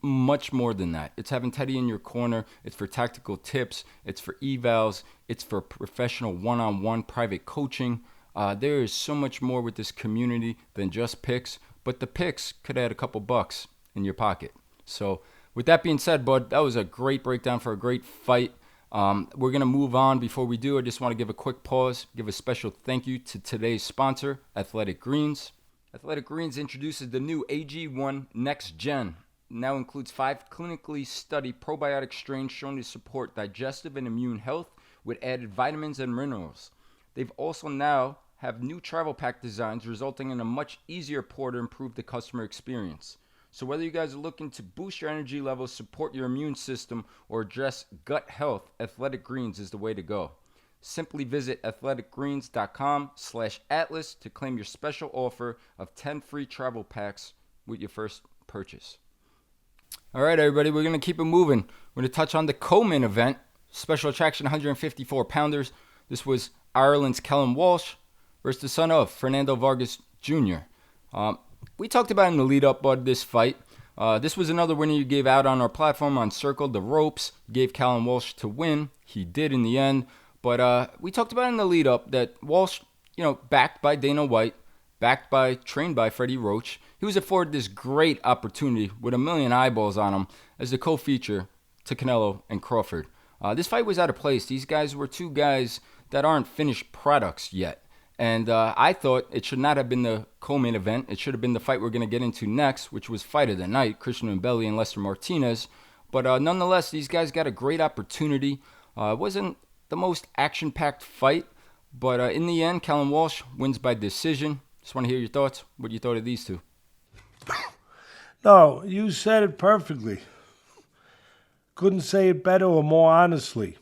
much more than that. It's having Teddy in your corner. It's for tactical tips. It's for evals. It's for professional one-on-one private coaching. There is so much more with this community than just picks. But the picks could add a couple bucks in your pocket. So with that being said, Bud, that was a great breakdown for a great fight. We're going to move on. Before we do, I just want to give a quick pause, give a special thank you to today's sponsor, Athletic Greens. Athletic Greens introduces the new AG1 Next Gen. It now includes 5 clinically studied probiotic strains shown to support digestive and immune health with added vitamins and minerals. They've also now have new travel pack designs resulting in a much easier pour to improve the customer experience. So whether you guys are looking to boost your energy levels, support your immune system, or address gut health, Athletic Greens is the way to go. Simply visit athleticgreens.com/atlas to claim your special offer of 10 free travel packs with your first purchase. All right, everybody, we're going to keep it moving. We're going to touch on the co-main event, special attraction 154-pounders. This was Ireland's Kellen Walsh versus the son of Fernando Vargas Jr. We talked about in the lead-up, Bud, this fight. This was another winner you gave out on our platform on Circle, the ropes. You gave Kellen Walsh to win. He did in the end. But we talked about in the lead-up that Walsh, backed by Dana White, trained by Freddie Roach, he was afforded this great opportunity with 1 million eyeballs on him as the co-feature to Canelo and Crawford. This fight was out of place. These guys were 2 guys that aren't finished products yet. And I thought it should not have been the co-main event. It should have been the fight we're going to get into next, which was Fight of the Night, Christian Mbilli and Lester Martinez. But nonetheless, these guys got a great opportunity. It wasn't the most action-packed fight, but in the end, Kellen Walsh wins by decision. Just want to hear your thoughts, what you thought of these 2. No, you said it perfectly. Couldn't say it better or more honestly,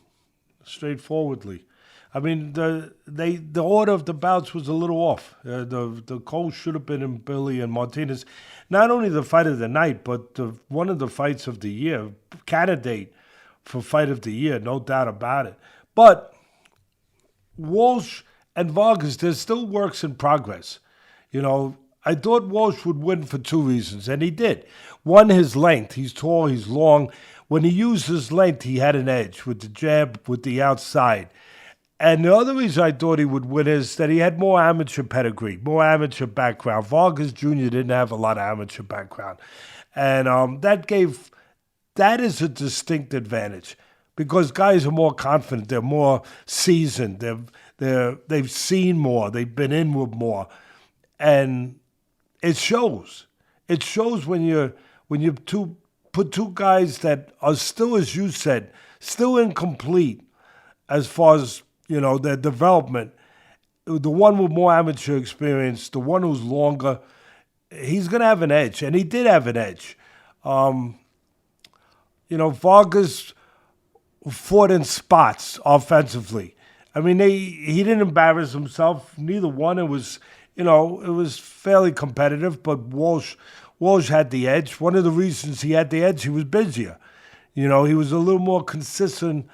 straightforwardly. I mean, the order of the bouts was a little off. The call should have been Mbilli and Martinez. Not only the fight of the night, but one of the fights of the year, candidate for fight of the year, no doubt about it. But Walsh and Vargas, there's still works in progress. I thought Walsh would win for 2 reasons, and he did. One, his length. He's tall, he's long. When he used his length, he had an edge with the jab, with the outside. And the other reason I thought he would win is that he had more amateur pedigree, more amateur background. Vargas Jr. didn't have a lot of amateur background. And that is a distinct advantage because guys are more confident. They're more seasoned. They've seen more. They've been in with more. And it shows. It shows when you're 2 put two guys that are still, as you said, still incomplete as far as, their development. The one with more amateur experience, the one who's longer, he's going to have an edge, and he did have an edge. Vargas fought in spots offensively. I mean, he didn't embarrass himself. Neither one. It was fairly competitive, but Walsh had the edge. One of the reasons he had the edge, he was busier. He was a little more consistent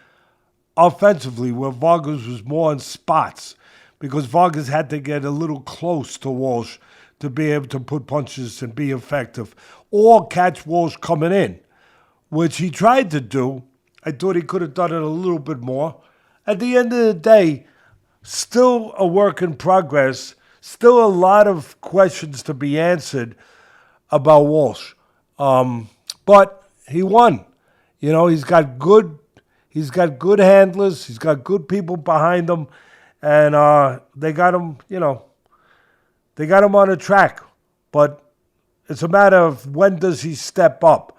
offensively, where Vargas was more in spots, because Vargas had to get a little close to Walsh to be able to put punches and be effective, or catch Walsh coming in, which he tried to do. I thought he could have done it a little bit more. At the end of the day, still a work in progress, still a lot of questions to be answered about Walsh. But he won. He's got good handlers, he's got good people behind him, and they got him, they got him on a track. But it's a matter of when does he step up,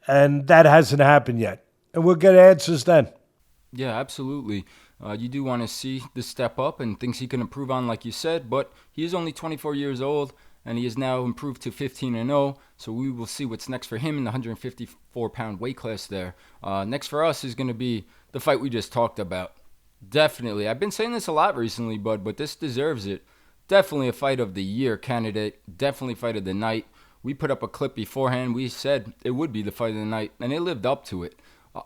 and that hasn't happened yet. And we'll get answers then. Yeah, absolutely. You do want to see the step up and things he can improve on, like you said, but he is only 24 years old, and he has now improved to 15-0, so we will see what's next for him in the 154-pound weight class there. Next for us is going to be the fight we just talked about. Definitely. I've been saying this a lot recently, bud, but this deserves it. Definitely a fight of the year candidate. Definitely fight of the night. We put up a clip beforehand. We said it would be the fight of the night, and it lived up to it.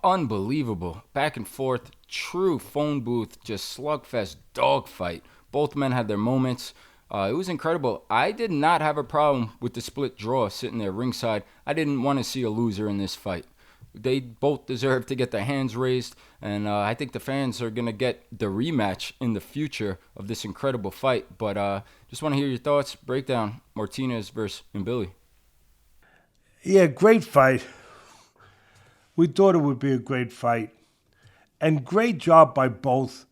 Unbelievable. Back and forth. True phone booth. Just slugfest dogfight. Both men had their moments. It was incredible. I did not have a problem with the split draw sitting there ringside. I didn't want to see a loser in this fight. They both deserve to get their hands raised, and I think the fans are going to get the rematch in the future of this incredible fight. But just want to hear your thoughts. Breakdown, Martinez versus Mbili. Yeah, great fight. We thought it would be a great fight. And great job by both.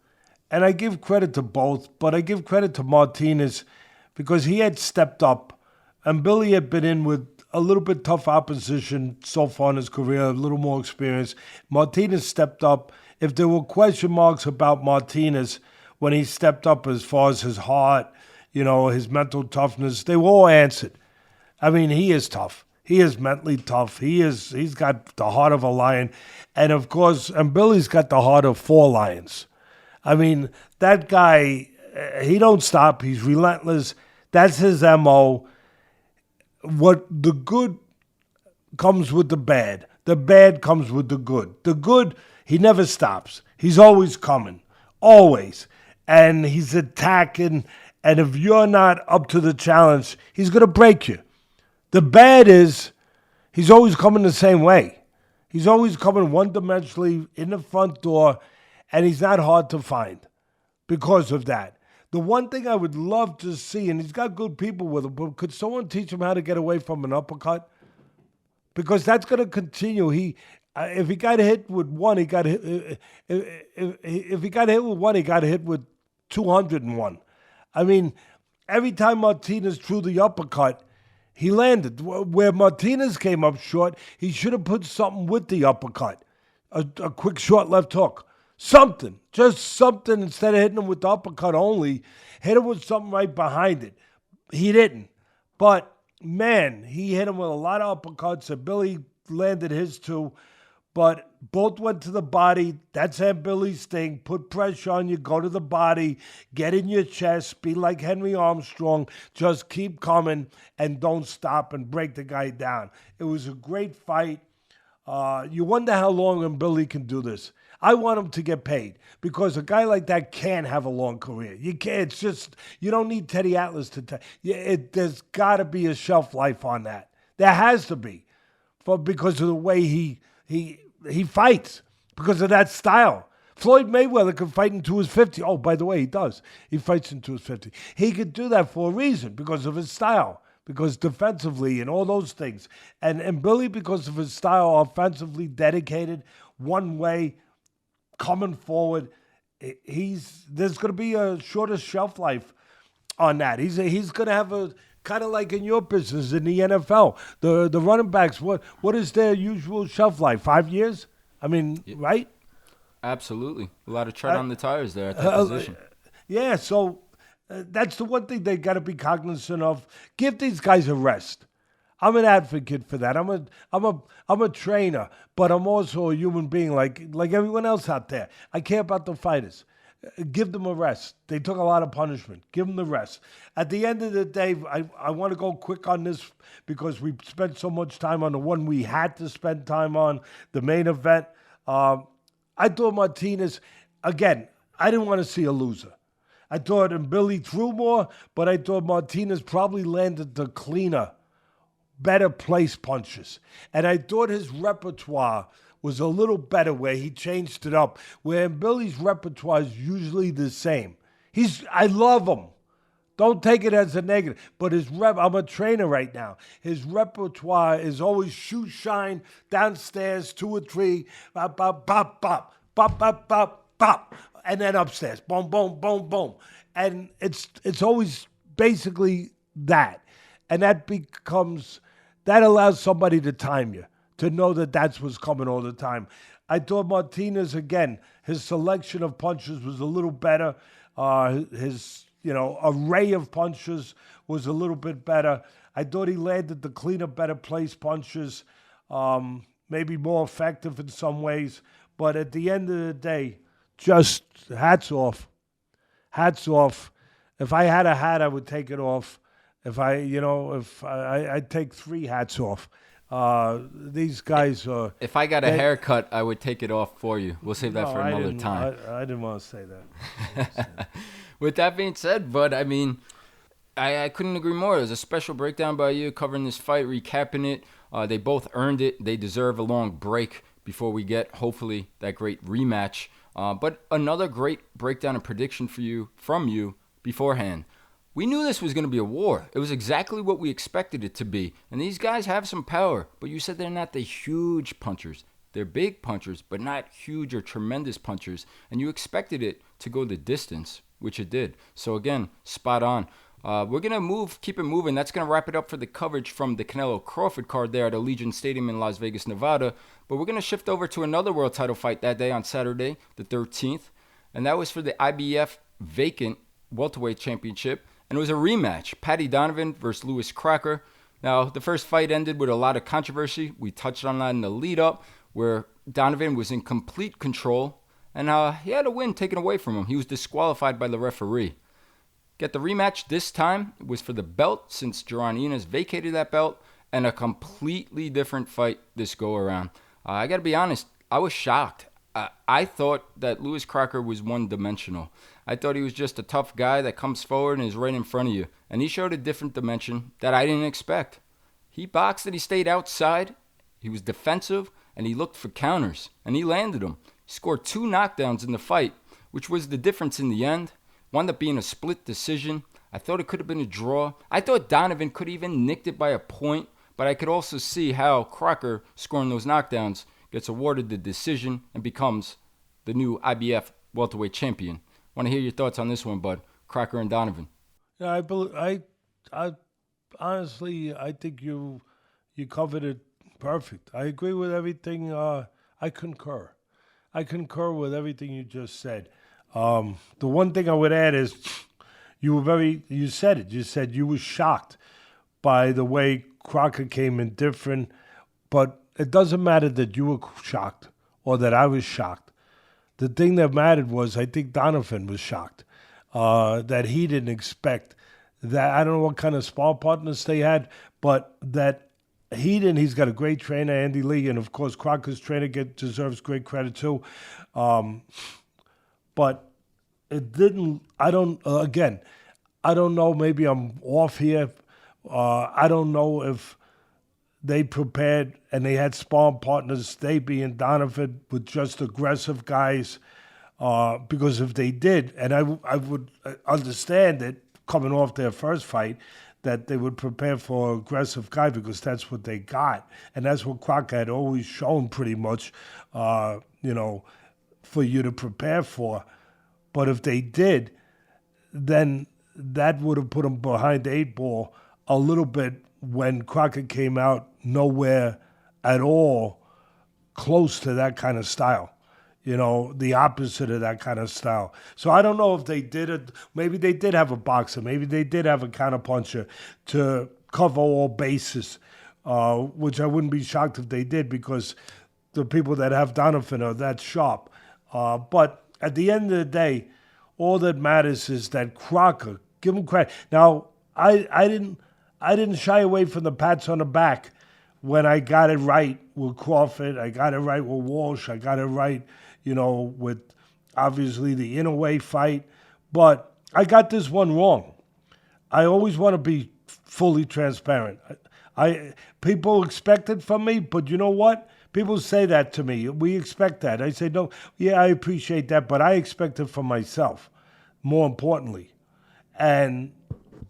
And I give credit to both, but I give credit to Martinez because he had stepped up. And Mbili had been in with a little bit tough opposition so far in his career, a little more experience. Martinez stepped up. If there were question marks about Martinez when he stepped up as far as his heart, his mental toughness, they were all answered. I mean, he is tough. He is mentally tough. He's got the heart of a lion. And of course, Mbili's got the heart of 4 lions. I mean, that guy, he don't stop. He's relentless. That's his MO. What the good comes with the bad comes with the good. The good, he never stops. He's always coming, always. And he's attacking, and if you're not up to the challenge, he's going to break you. The bad is he's always coming the same way. He's always coming one-dimensionally in the front door, and he's not hard to find because of that. The one thing I would love to see, and he's got good people with him, but could someone teach him how to get away from an uppercut? Because that's going to continue. If he got hit with one, he got hit. If he got hit with one, he got hit with 201. I mean, every time Martinez threw the uppercut, he landed. Where Martinez came up short, he should have put something with the uppercut. A quick short left hook. Something. Just something instead of hitting him with the uppercut only. Hit him with something right behind it. He didn't. But, man, he hit him with a lot of uppercuts. And Mbili landed his too. But both went to the body. That's Mbili's thing. Put pressure on you. Go to the body. Get in your chest. Be like Henry Armstrong. Just keep coming and don't stop and break the guy down. It was a great fight. You wonder how long Mbili can do this. I want him to get paid because a guy like that can't have a long career. You can't. It's just, you don't need Teddy Atlas to there's got to be a shelf life on that. There has to be, because of the way he fights, because of that style. Floyd Mayweather can fight into his 50. Oh, by the way, he does. He fights into his 50. He could do that for a reason, because of his style, because defensively and all those things. And Mbili, because of his style, offensively dedicated, one way, coming forward, there's going to be a shorter shelf life on that. He's going to have a kind of like in your business in the NFL. The running backs, what is their usual shelf life? 5 years? I mean, right? Absolutely. A lot of tread on the tires there at that position. Yeah, so that's the one thing they got to be cognizant of. Give these guys a rest. I'm an advocate for that. I'm a trainer, but I'm also a human being like everyone else out there. I care about the fighters. Give them a rest. They took a lot of punishment. Give them the rest. At the end of the day, I want to go quick on this because we spent so much time on the one we had to spend time on, the main event. I thought Martinez, again, I didn't want to see a loser. I thought Mbili threw more, but I thought Martinez probably landed the cleaner, better place punches. And I thought his repertoire was a little better where he changed it up, where Mbili's repertoire is usually the same. I love him. Don't take it as a negative. But I'm a trainer right now. His repertoire is always shoe shine, downstairs, 2 or 3, bop, bop, bop, bop, bop, bop, bop, bop, and then upstairs, boom, boom, boom, boom. And it's always basically that. And that allows somebody to time you, to know that that's what's coming all the time. I thought Martinez, again, his selection of punches was a little better. His array of punches was a little bit better. I thought he landed the cleaner, better place punches, maybe more effective in some ways. But at the end of the day, just hats off. Hats off. If I had a hat, I would take it off. I'd take 3 hats off. These guys are... If I got a haircut, I would take it off for you. We'll save that for another time. I didn't want to say that. With that being said, Bud, I mean, I couldn't agree more. It was a special breakdown by you covering this fight, recapping it. They both earned it. They deserve a long break before we get, hopefully, that great rematch. But another great breakdown and prediction from you beforehand. We knew this was going to be a war. It was exactly what we expected it to be. And these guys have some power, but you said they're not the huge punchers. They're big punchers, but not huge or tremendous punchers. And you expected it to go the distance, which it did. So again, spot on. We're going to keep it moving. That's going to wrap it up for the coverage from the Canelo Crawford card there at Allegiant Stadium in Las Vegas, Nevada. But we're going to shift over to another world title fight that day on Saturday, the 13th. And that was for the IBF vacant welterweight championship. And it was a rematch, Paddy Donovqn versus Lewis Crocker. Now, the first fight ended with a lot of controversy. We touched on that in the lead-up, where Donovqn was in complete control, and he had a win taken away from him. He was disqualified by the referee. Get the rematch this time. It was for the belt, since Jaron Enos vacated that belt, and a completely different fight this go-around. I got to be honest, I was shocked. I thought that Lewis Crocker was one-dimensional. I thought he was just a tough guy that comes forward and is right in front of you. And he showed a different dimension that I didn't expect. He boxed and he stayed outside. He was defensive and he looked for counters. And he landed them. He scored 2 knockdowns in the fight, which was the difference in the end. Wound up being a split decision. I thought it could have been a draw. I thought Donovqn could have even nicked it by a point. But I could also see how Crocker, scoring those knockdowns, gets awarded the decision and becomes the new IBF welterweight champion. Want to hear your thoughts on this one, Bud? Crocker and Donovqn. Yeah, I honestly, I think you covered it perfect. I agree with everything. I concur. I concur with everything you just said. The one thing I would add is you said it. You said you were shocked by the way Crocker came in different, but it doesn't matter that you were shocked or that I was shocked. The thing that mattered was I think Donovqn was shocked that he didn't expect that. I don't know what kind of spar partners they had, but that he didn't. He's got a great trainer, Andy Lee, and of course Crocker's trainer deserves great credit too. But it didn't. I don't know. Maybe I'm off here. I don't know if they prepared and they had sparring partners, they being Donovqn, with just aggressive guys. Because if they did, and I would understand it coming off their first fight, that they would prepare for an aggressive guy because that's what they got. And that's what Crocker had always shown pretty much, for you to prepare for. But if they did, then that would have put them behind the 8 ball a little bit when Crocker came out nowhere at all close to that kind of style. The opposite of that kind of style. So I don't know if they did it. Maybe they did have a boxer. Maybe they did have a counterpuncher to cover all bases, which I wouldn't be shocked if they did because the people that have Donovqn are that sharp. But at the end of the day, all that matters is that Crocker, give him credit. Now, I didn't shy away from the pats on the back when I got it right with Crawford. I got it right with Walsh. I got it right, with obviously the Inoue fight. But I got this one wrong. I always want to be fully transparent. People expect it from me, but you know what? People say that to me. We expect that. I say, no, yeah, I appreciate that, but I expect it from myself, more importantly. And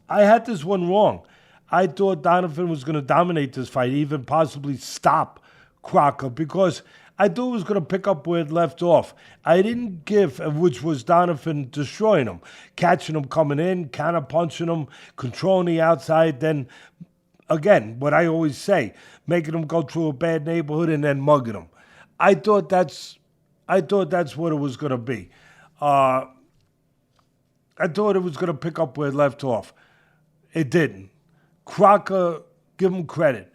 I had this one wrong. I thought Donovqn was going to dominate this fight, even possibly stop Crocker, because I thought he was going to pick up where it left off. I didn't give, which was Donovqn destroying him, catching him coming in, counter-punching him, controlling the outside, then, again, what I always say, making him go through a bad neighborhood and then mugging him. I thought that's what it was going to be. I thought it was going to pick up where it left off. It didn't. Crocker, give him credit.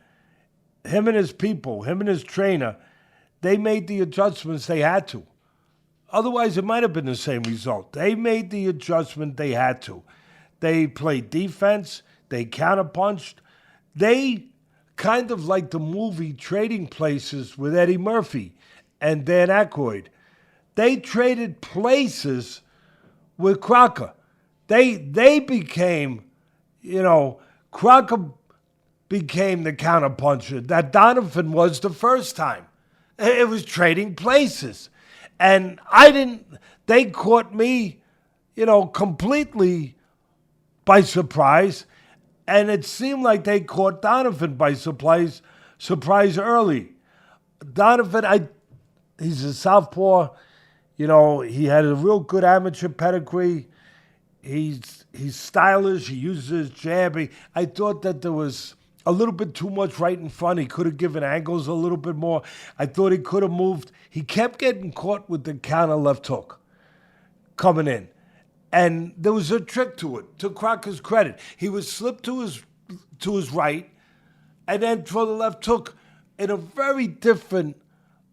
Him and his people, him and his trainer, they made the adjustments they had to. Otherwise, it might have been the same result. They made the adjustment they had to. They played defense. They counterpunched. They kind of like the movie Trading Places with Eddie Murphy and Dan Aykroyd. They traded places with Crocker. They became, Crocker became the counterpuncher that Donovqn was the first time. It was trading places. And they caught me, completely by surprise. And it seemed like they caught Donovqn by surprise early. Donovqn, he's a southpaw. He had a real good amateur pedigree. He's stylish. He uses his jab. I thought that there was a little bit too much right in front. He could have given angles a little bit more. I thought he could have moved. He kept getting caught with the counter left hook coming in. And there was a trick to it, to Crocker's credit. He would slip to his right and then throw the left hook in a very different,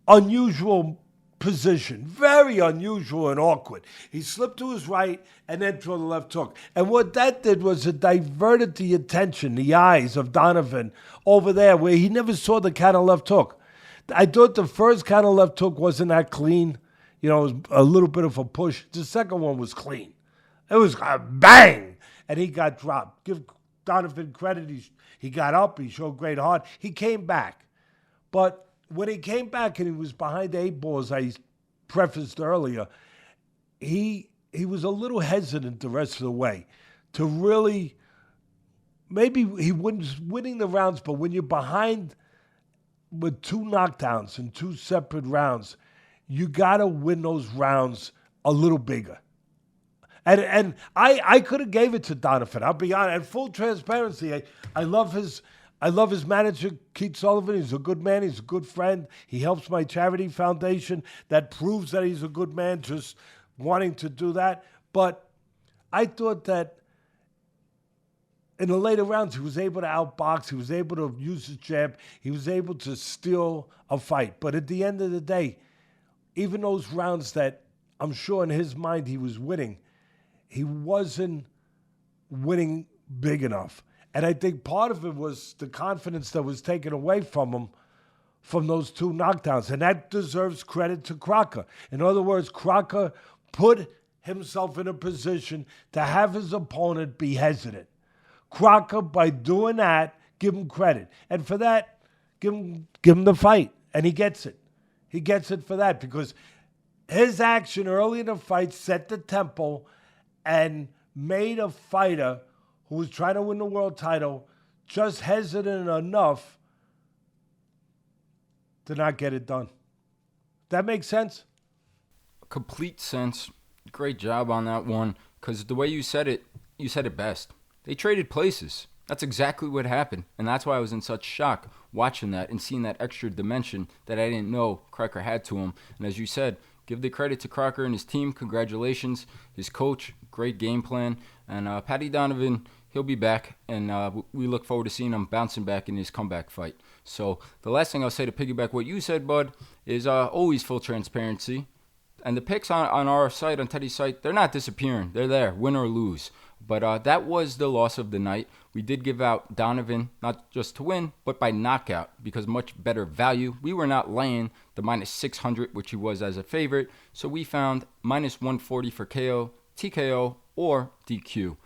unusual position. Very unusual and awkward. He slipped to his right and then throw the left hook. And what that did was it diverted the attention, the eyes of Donovqn over there where he never saw the counter left hook. I thought the first counter left hook wasn't that clean. It was a little bit of a push. The second one was clean. It was a bang, and he got dropped. Give Donovqn credit. He got up. He showed great heart. He came back. But when he came back and he was behind the 8 ball, as I prefaced earlier, he was a little hesitant the rest of the way to really, maybe he was winning the rounds, but when you're behind with 2 knockdowns in 2 separate rounds, you got to win those rounds a little bigger. And I could have gave it to Donovqn. I'll be honest. In full transparency, I love his manager, Keith Sullivan. He's a good man. He's a good friend. He helps my charity foundation. That proves that he's a good man, just wanting to do that. But I thought that in the later rounds, he was able to outbox. He was able to use his jab. He was able to steal a fight. But at the end of the day, even those rounds that I'm sure in his mind he was winning, he wasn't winning big enough. And I think part of it was the confidence that was taken away from him from those 2 knockdowns. And that deserves credit to Crocker. In other words, Crocker put himself in a position to have his opponent be hesitant. Crocker, by doing that, give him credit. And for that, give him the fight. And he gets it. He gets it for that because his action early in the fight set the tempo and made a fighter who was trying to win the world title just hesitant enough to not get it done. That makes sense? Complete sense. Great job on that one. Because the way you said it best. They traded places. That's exactly what happened. And that's why I was in such shock watching that and seeing that extra dimension that I didn't know Crocker had to him. And as you said, give the credit to Crocker and his team. Congratulations. His coach, great game plan. And Paddy Donovqn, he'll be back. And we look forward to seeing him bouncing back in his comeback fight. So the last thing I'll say to piggyback what you said, Bud, is always full transparency. And the picks on our site, on Teddy's site, they're not disappearing. They're there, win or lose. But that was the loss of the night. We did give out Donovqn, not just to win, but by knockout, because much better value. We were not laying the minus 600, which he was as a favorite. So we found minus 140 for KO, TKO, or DQ.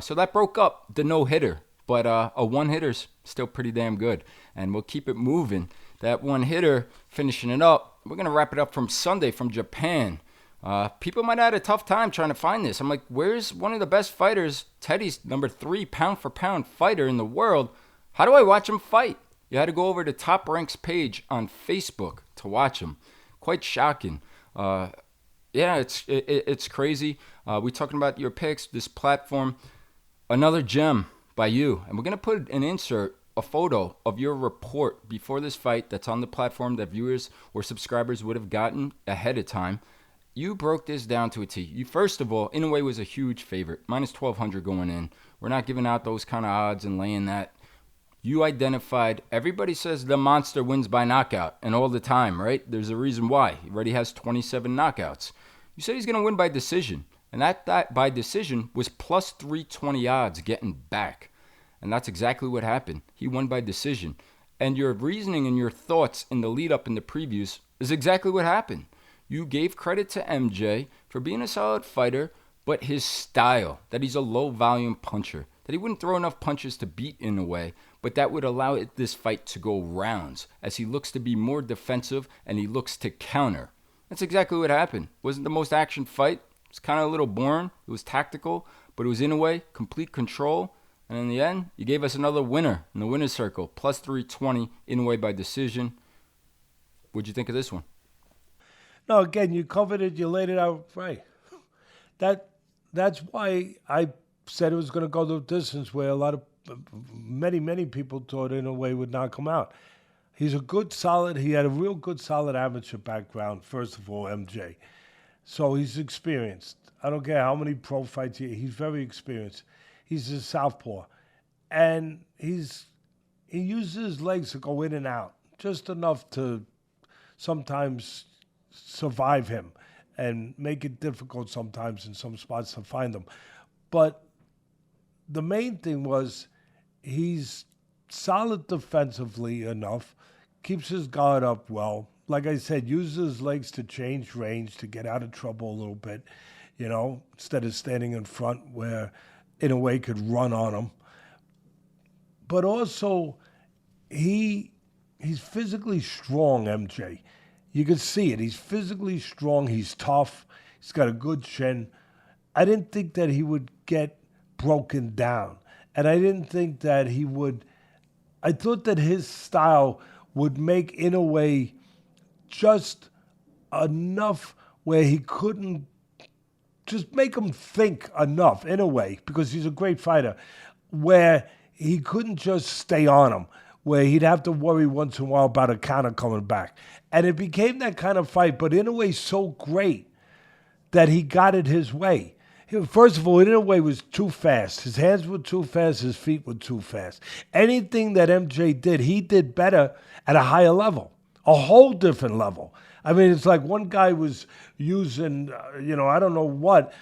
So that broke up the no-hitter. But a one-hitter's still pretty damn good. And we'll keep it moving. That one-hitter, finishing it up, we're going to wrap it up from Sunday from Japan. People might have had a tough time trying to find this. I'm like, where's one of the best fighters? Teddy's number 3 pound-for-pound fighter in the world. How do I watch him fight? You had to go over to Top Rank's page on Facebook to watch him. Quite shocking. Yeah, it's crazy. We're talking about your picks, this platform. Another gem by you. And we're going to put an insert, a photo of your report before this fight that's on the platform that viewers or subscribers would have gotten ahead of time. You broke this down to a T. You, first of all, Inoue was a huge favorite, minus 1,200 going in. We're not giving out those kind of odds and laying that. You identified, everybody says the monster wins by knockout, and all the time, right? There's a reason why. He already has 27 knockouts. You said he's going to win by decision, and that by decision was plus 320 odds getting back. And that's exactly what happened. He won by decision. And your reasoning and your thoughts in the lead up in the previews is exactly what happened. You gave credit to MJ for being a solid fighter, but his style, that he's a low-volume puncher, that he wouldn't throw enough punches to beat Inoue, but that would allow this fight to go rounds, as he looks to be more defensive and he looks to counter. That's exactly what happened. It wasn't the most action fight. It was kind of a little boring. It was tactical, but it was Inoue, complete control. And in the end, you gave us another winner in the winner's circle, plus 320, Inoue by decision. What'd you think of this one? No, again, you covered it. You laid it out right. That's why I said it was going to go the distance where many people thought Inoue would not come out. He had a real good, solid amateur background, first of all, MJ. So he's experienced. I don't care how many pro fights he's very experienced. He's a southpaw. And he uses his legs to go in and out, just enough to sometimes survive him and make it difficult sometimes in some spots to find them. But the main thing was he's solid defensively enough, keeps his guard up well. Like I said, uses his legs to change range, to get out of trouble a little bit, instead of standing in front where Inoue could run on him. But also, he's physically strong, MJ. You can see it. He's physically strong. He's tough. He's got a good chin. I didn't think that he would get broken down. And I didn't think that he would. I thought that his style would make Inoue just enough where he couldn't just make him think enough, in a way, because he's a great fighter, where he couldn't just stay on him, where he'd have to worry once in a while about a counter coming back. And it became that kind of fight, but Inoue so great that he got it his way. First of all, Inoue was too fast. His hands were too fast. His feet were too fast. Anything that MJ did, he did better at a higher level, a whole different level. I mean, it's like one guy was using, I don't know what,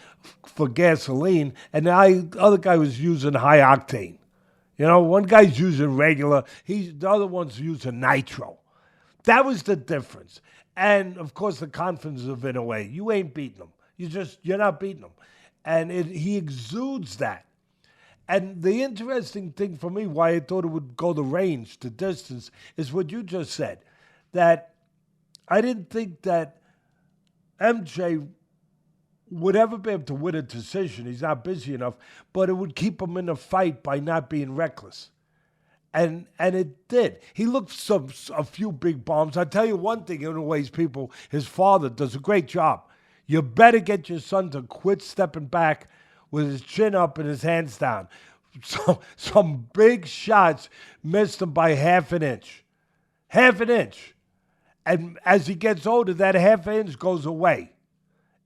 for gasoline, and the other guy was using high octane. One guy's using regular, the other one's using nitro. That was the difference. And, of course, the confidence of Inoue. You ain't beating him. You're not beating him. And he exudes that. And the interesting thing for me, why I thought it would go the range, the distance, is what you just said, that I didn't think that MJ would ever be able to win a decision. He's not busy enough, but it would keep him in the fight by not being reckless. And it did. He looked a few big bombs. I'll tell you one thing, in a way, his father does a great job. You better get your son to quit stepping back with his chin up and his hands down. some big shots, missed him by half an inch. Half an inch. And as he gets older, that half inch goes away.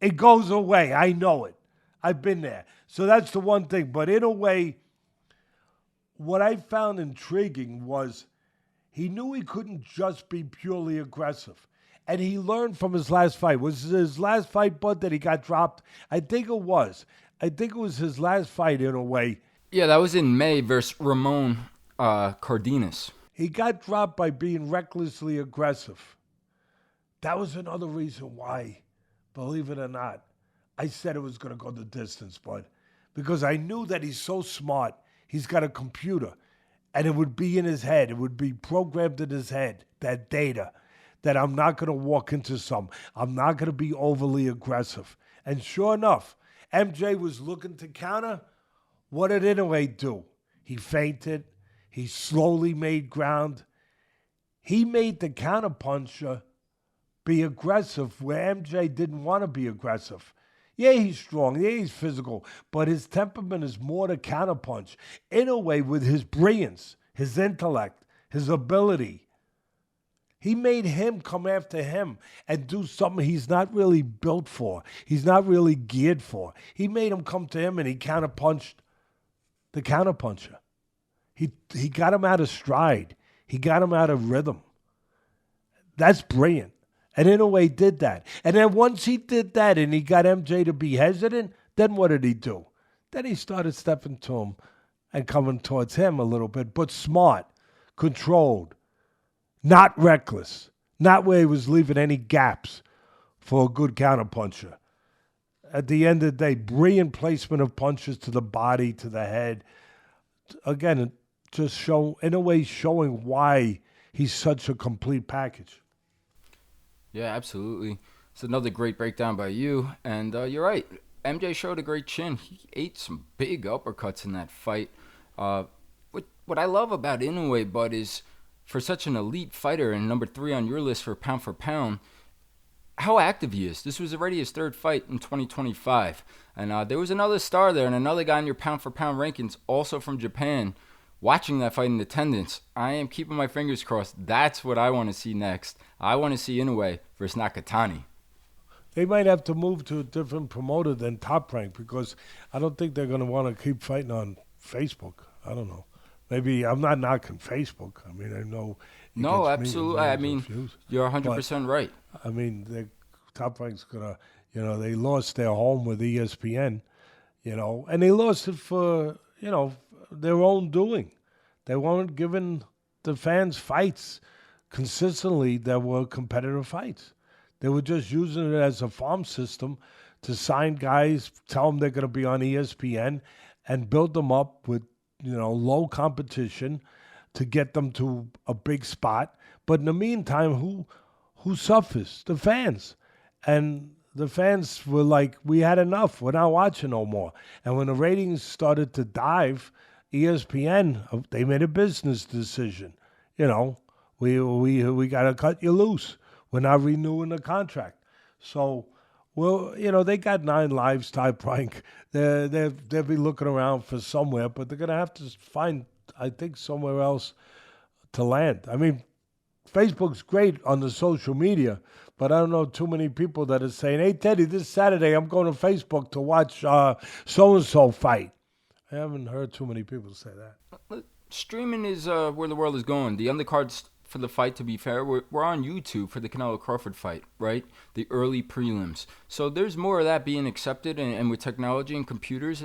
It goes away. I know it. I've been there. So that's the one thing. But in a way, what I found intriguing was he knew he couldn't just be purely aggressive. And he learned from his last fight. Was it his last fight, Bud, that he got dropped? I think it was. I think it was his last fight in a way. Yeah, that was in May versus Ramon Cardenas. He got dropped by being recklessly aggressive. That was another reason why, believe it or not, I said it was going to go the distance, Bud. Because I knew that he's so smart. He's got a computer. And it would be in his head. It would be programmed in his head, that data, that I'm not going to walk into some. I'm not going to be overly aggressive. And sure enough, MJ was looking to counter. What did Inoue do? He feinted. He slowly made ground. He made the counterpuncher be aggressive where MJ didn't want to be aggressive. Yeah, he's strong. Yeah, he's physical. But his temperament is more to counterpunch. Inoue, with his brilliance, his intellect, his ability, he made him come after him and do something he's not really built for. He's not really geared for. He made him come to him and he counterpunched the counterpuncher. He got him out of stride. He got him out of rhythm. That's brilliant. And Inoue did that. And then once he did that and he got MJ to be hesitant, then what did he do? Then he started stepping to him and coming towards him a little bit, but smart, controlled, not reckless, not where he was leaving any gaps for a good counterpuncher. At the end of the day, brilliant placement of punches to the body, to the head. Again, just in a way showing why he's such a complete package. Yeah, absolutely. It's another great breakdown by you. And you're right. MJ showed a great chin. He ate some big uppercuts in that fight. What I love about Inoue, Bud, is for such an elite fighter and number 3 on your list for pound, how active he is. This was already his 3rd fight in 2025. And there was another star there and another guy in your pound rankings, also from Japan, watching that fight in attendance. I am keeping my fingers crossed. That's what I want to see next. I want to see Inoue versus Nakatani. They might have to move to a different promoter than Top Rank because I don't think they're going to want to keep fighting on Facebook. I don't know. Maybe I'm not knocking Facebook. I mean, I know. No, absolutely. I mean, you're 100% right. I mean, Top Rank's going to, they lost their home with ESPN, and they lost it for, their own doing. They weren't giving the fans fights consistently that were competitive fights. They were just using it as a farm system to sign guys, tell them they're going to be on ESPN, and build them up with, low competition to get them to a big spot. But in the meantime, who suffers? The fans. And the fans were like, we had enough. We're not watching no more. And when the ratings started to dive, ESPN, they made a business decision. We got to cut you loose. We're not renewing the contract. So, they got 9 lives, Top Rank. They'll be looking around for somewhere, but they're going to have to find, I think, somewhere else to land. I mean, Facebook's great on the social media, but I don't know too many people that are saying, hey, Teddy, this Saturday I'm going to Facebook to watch so-and-so fight. I haven't heard too many people say that. Streaming is where the world is going. The undercards for the fight, to be fair, we're on YouTube for the Canelo Crawford fight, right? The early prelims. So there's more of that being accepted, and with technology and computers.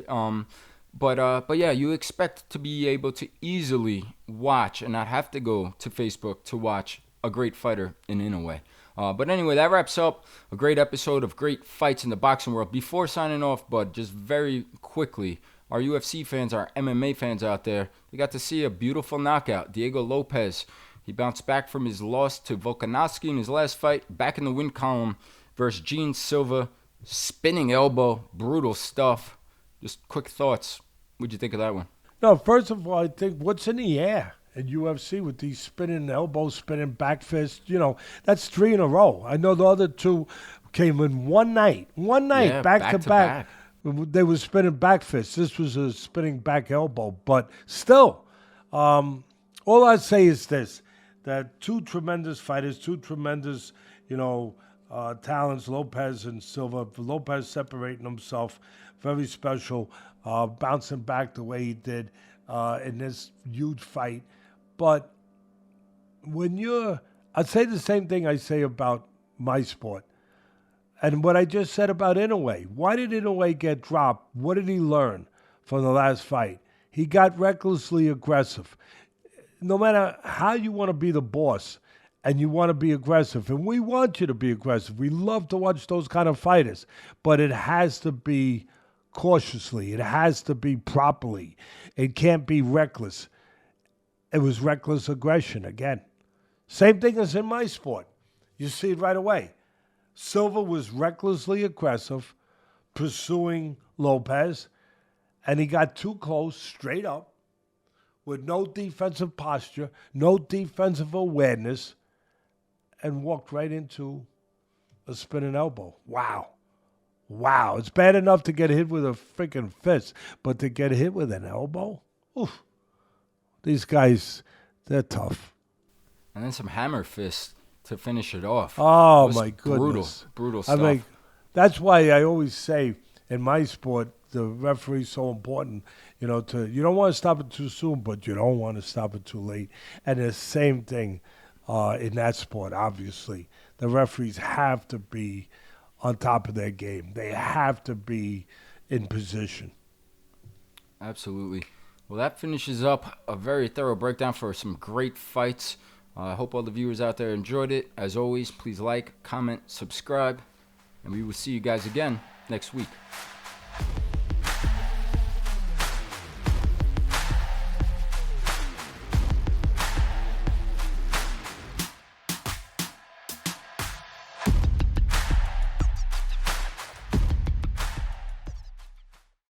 But yeah, you expect to be able to easily watch and not have to go to Facebook to watch a great fighter in Inoue. But anyway, that wraps up a great episode of great fights in the boxing world. Before signing off, Bud, just very quickly, our UFC fans, our MMA fans out there, they got to see a beautiful knockout. Diego Lopez, he bounced back from his loss to Volkanovski in his last fight, back in the win column versus Gene Silva. Spinning elbow, brutal stuff. Just quick thoughts. What'd you think of that one? No, first of all, I think what's in the air at UFC with these spinning elbows, spinning back fists, that's 3 in a row. I know the other 2 came in one night, Yeah, back to back. They were spinning back fists. This was a spinning back elbow. But still, all I say is this, that two tremendous fighters, two tremendous, talents, Lopez and Silva. Lopez separating himself, very special, bouncing back the way he did in this huge fight. But I'd say the same thing I say about my sport. And what I just said about Inoue. Why did Inoue get dropped? What did he learn from the last fight? He got recklessly aggressive. No matter how you want to be the boss and you want to be aggressive, and we want you to be aggressive. We love to watch those kind of fighters, but it has to be cautiously. It has to be properly. It can't be reckless. It was reckless aggression again. Same thing as in my sport. You see it right away. Silva was recklessly aggressive, pursuing Lopez, and he got too close, straight up, with no defensive posture, no defensive awareness, and walked right into a spinning elbow. Wow. It's bad enough to get hit with a freaking fist, but to get hit with an elbow? Oof. These guys, they're tough. And then some hammer fists to finish it off. Oh, my goodness. Brutal stuff. That's why I always say in my sport, the referee's so important, you don't want to stop it too soon, but you don't want to stop it too late. And the same thing in that sport, obviously. The referees have to be on top of their game. They have to be in position. Absolutely. Well, that finishes up a very thorough breakdown for some great fights. I hope all the viewers out there enjoyed it. As always, please like, comment, subscribe, and we will see you guys again next week.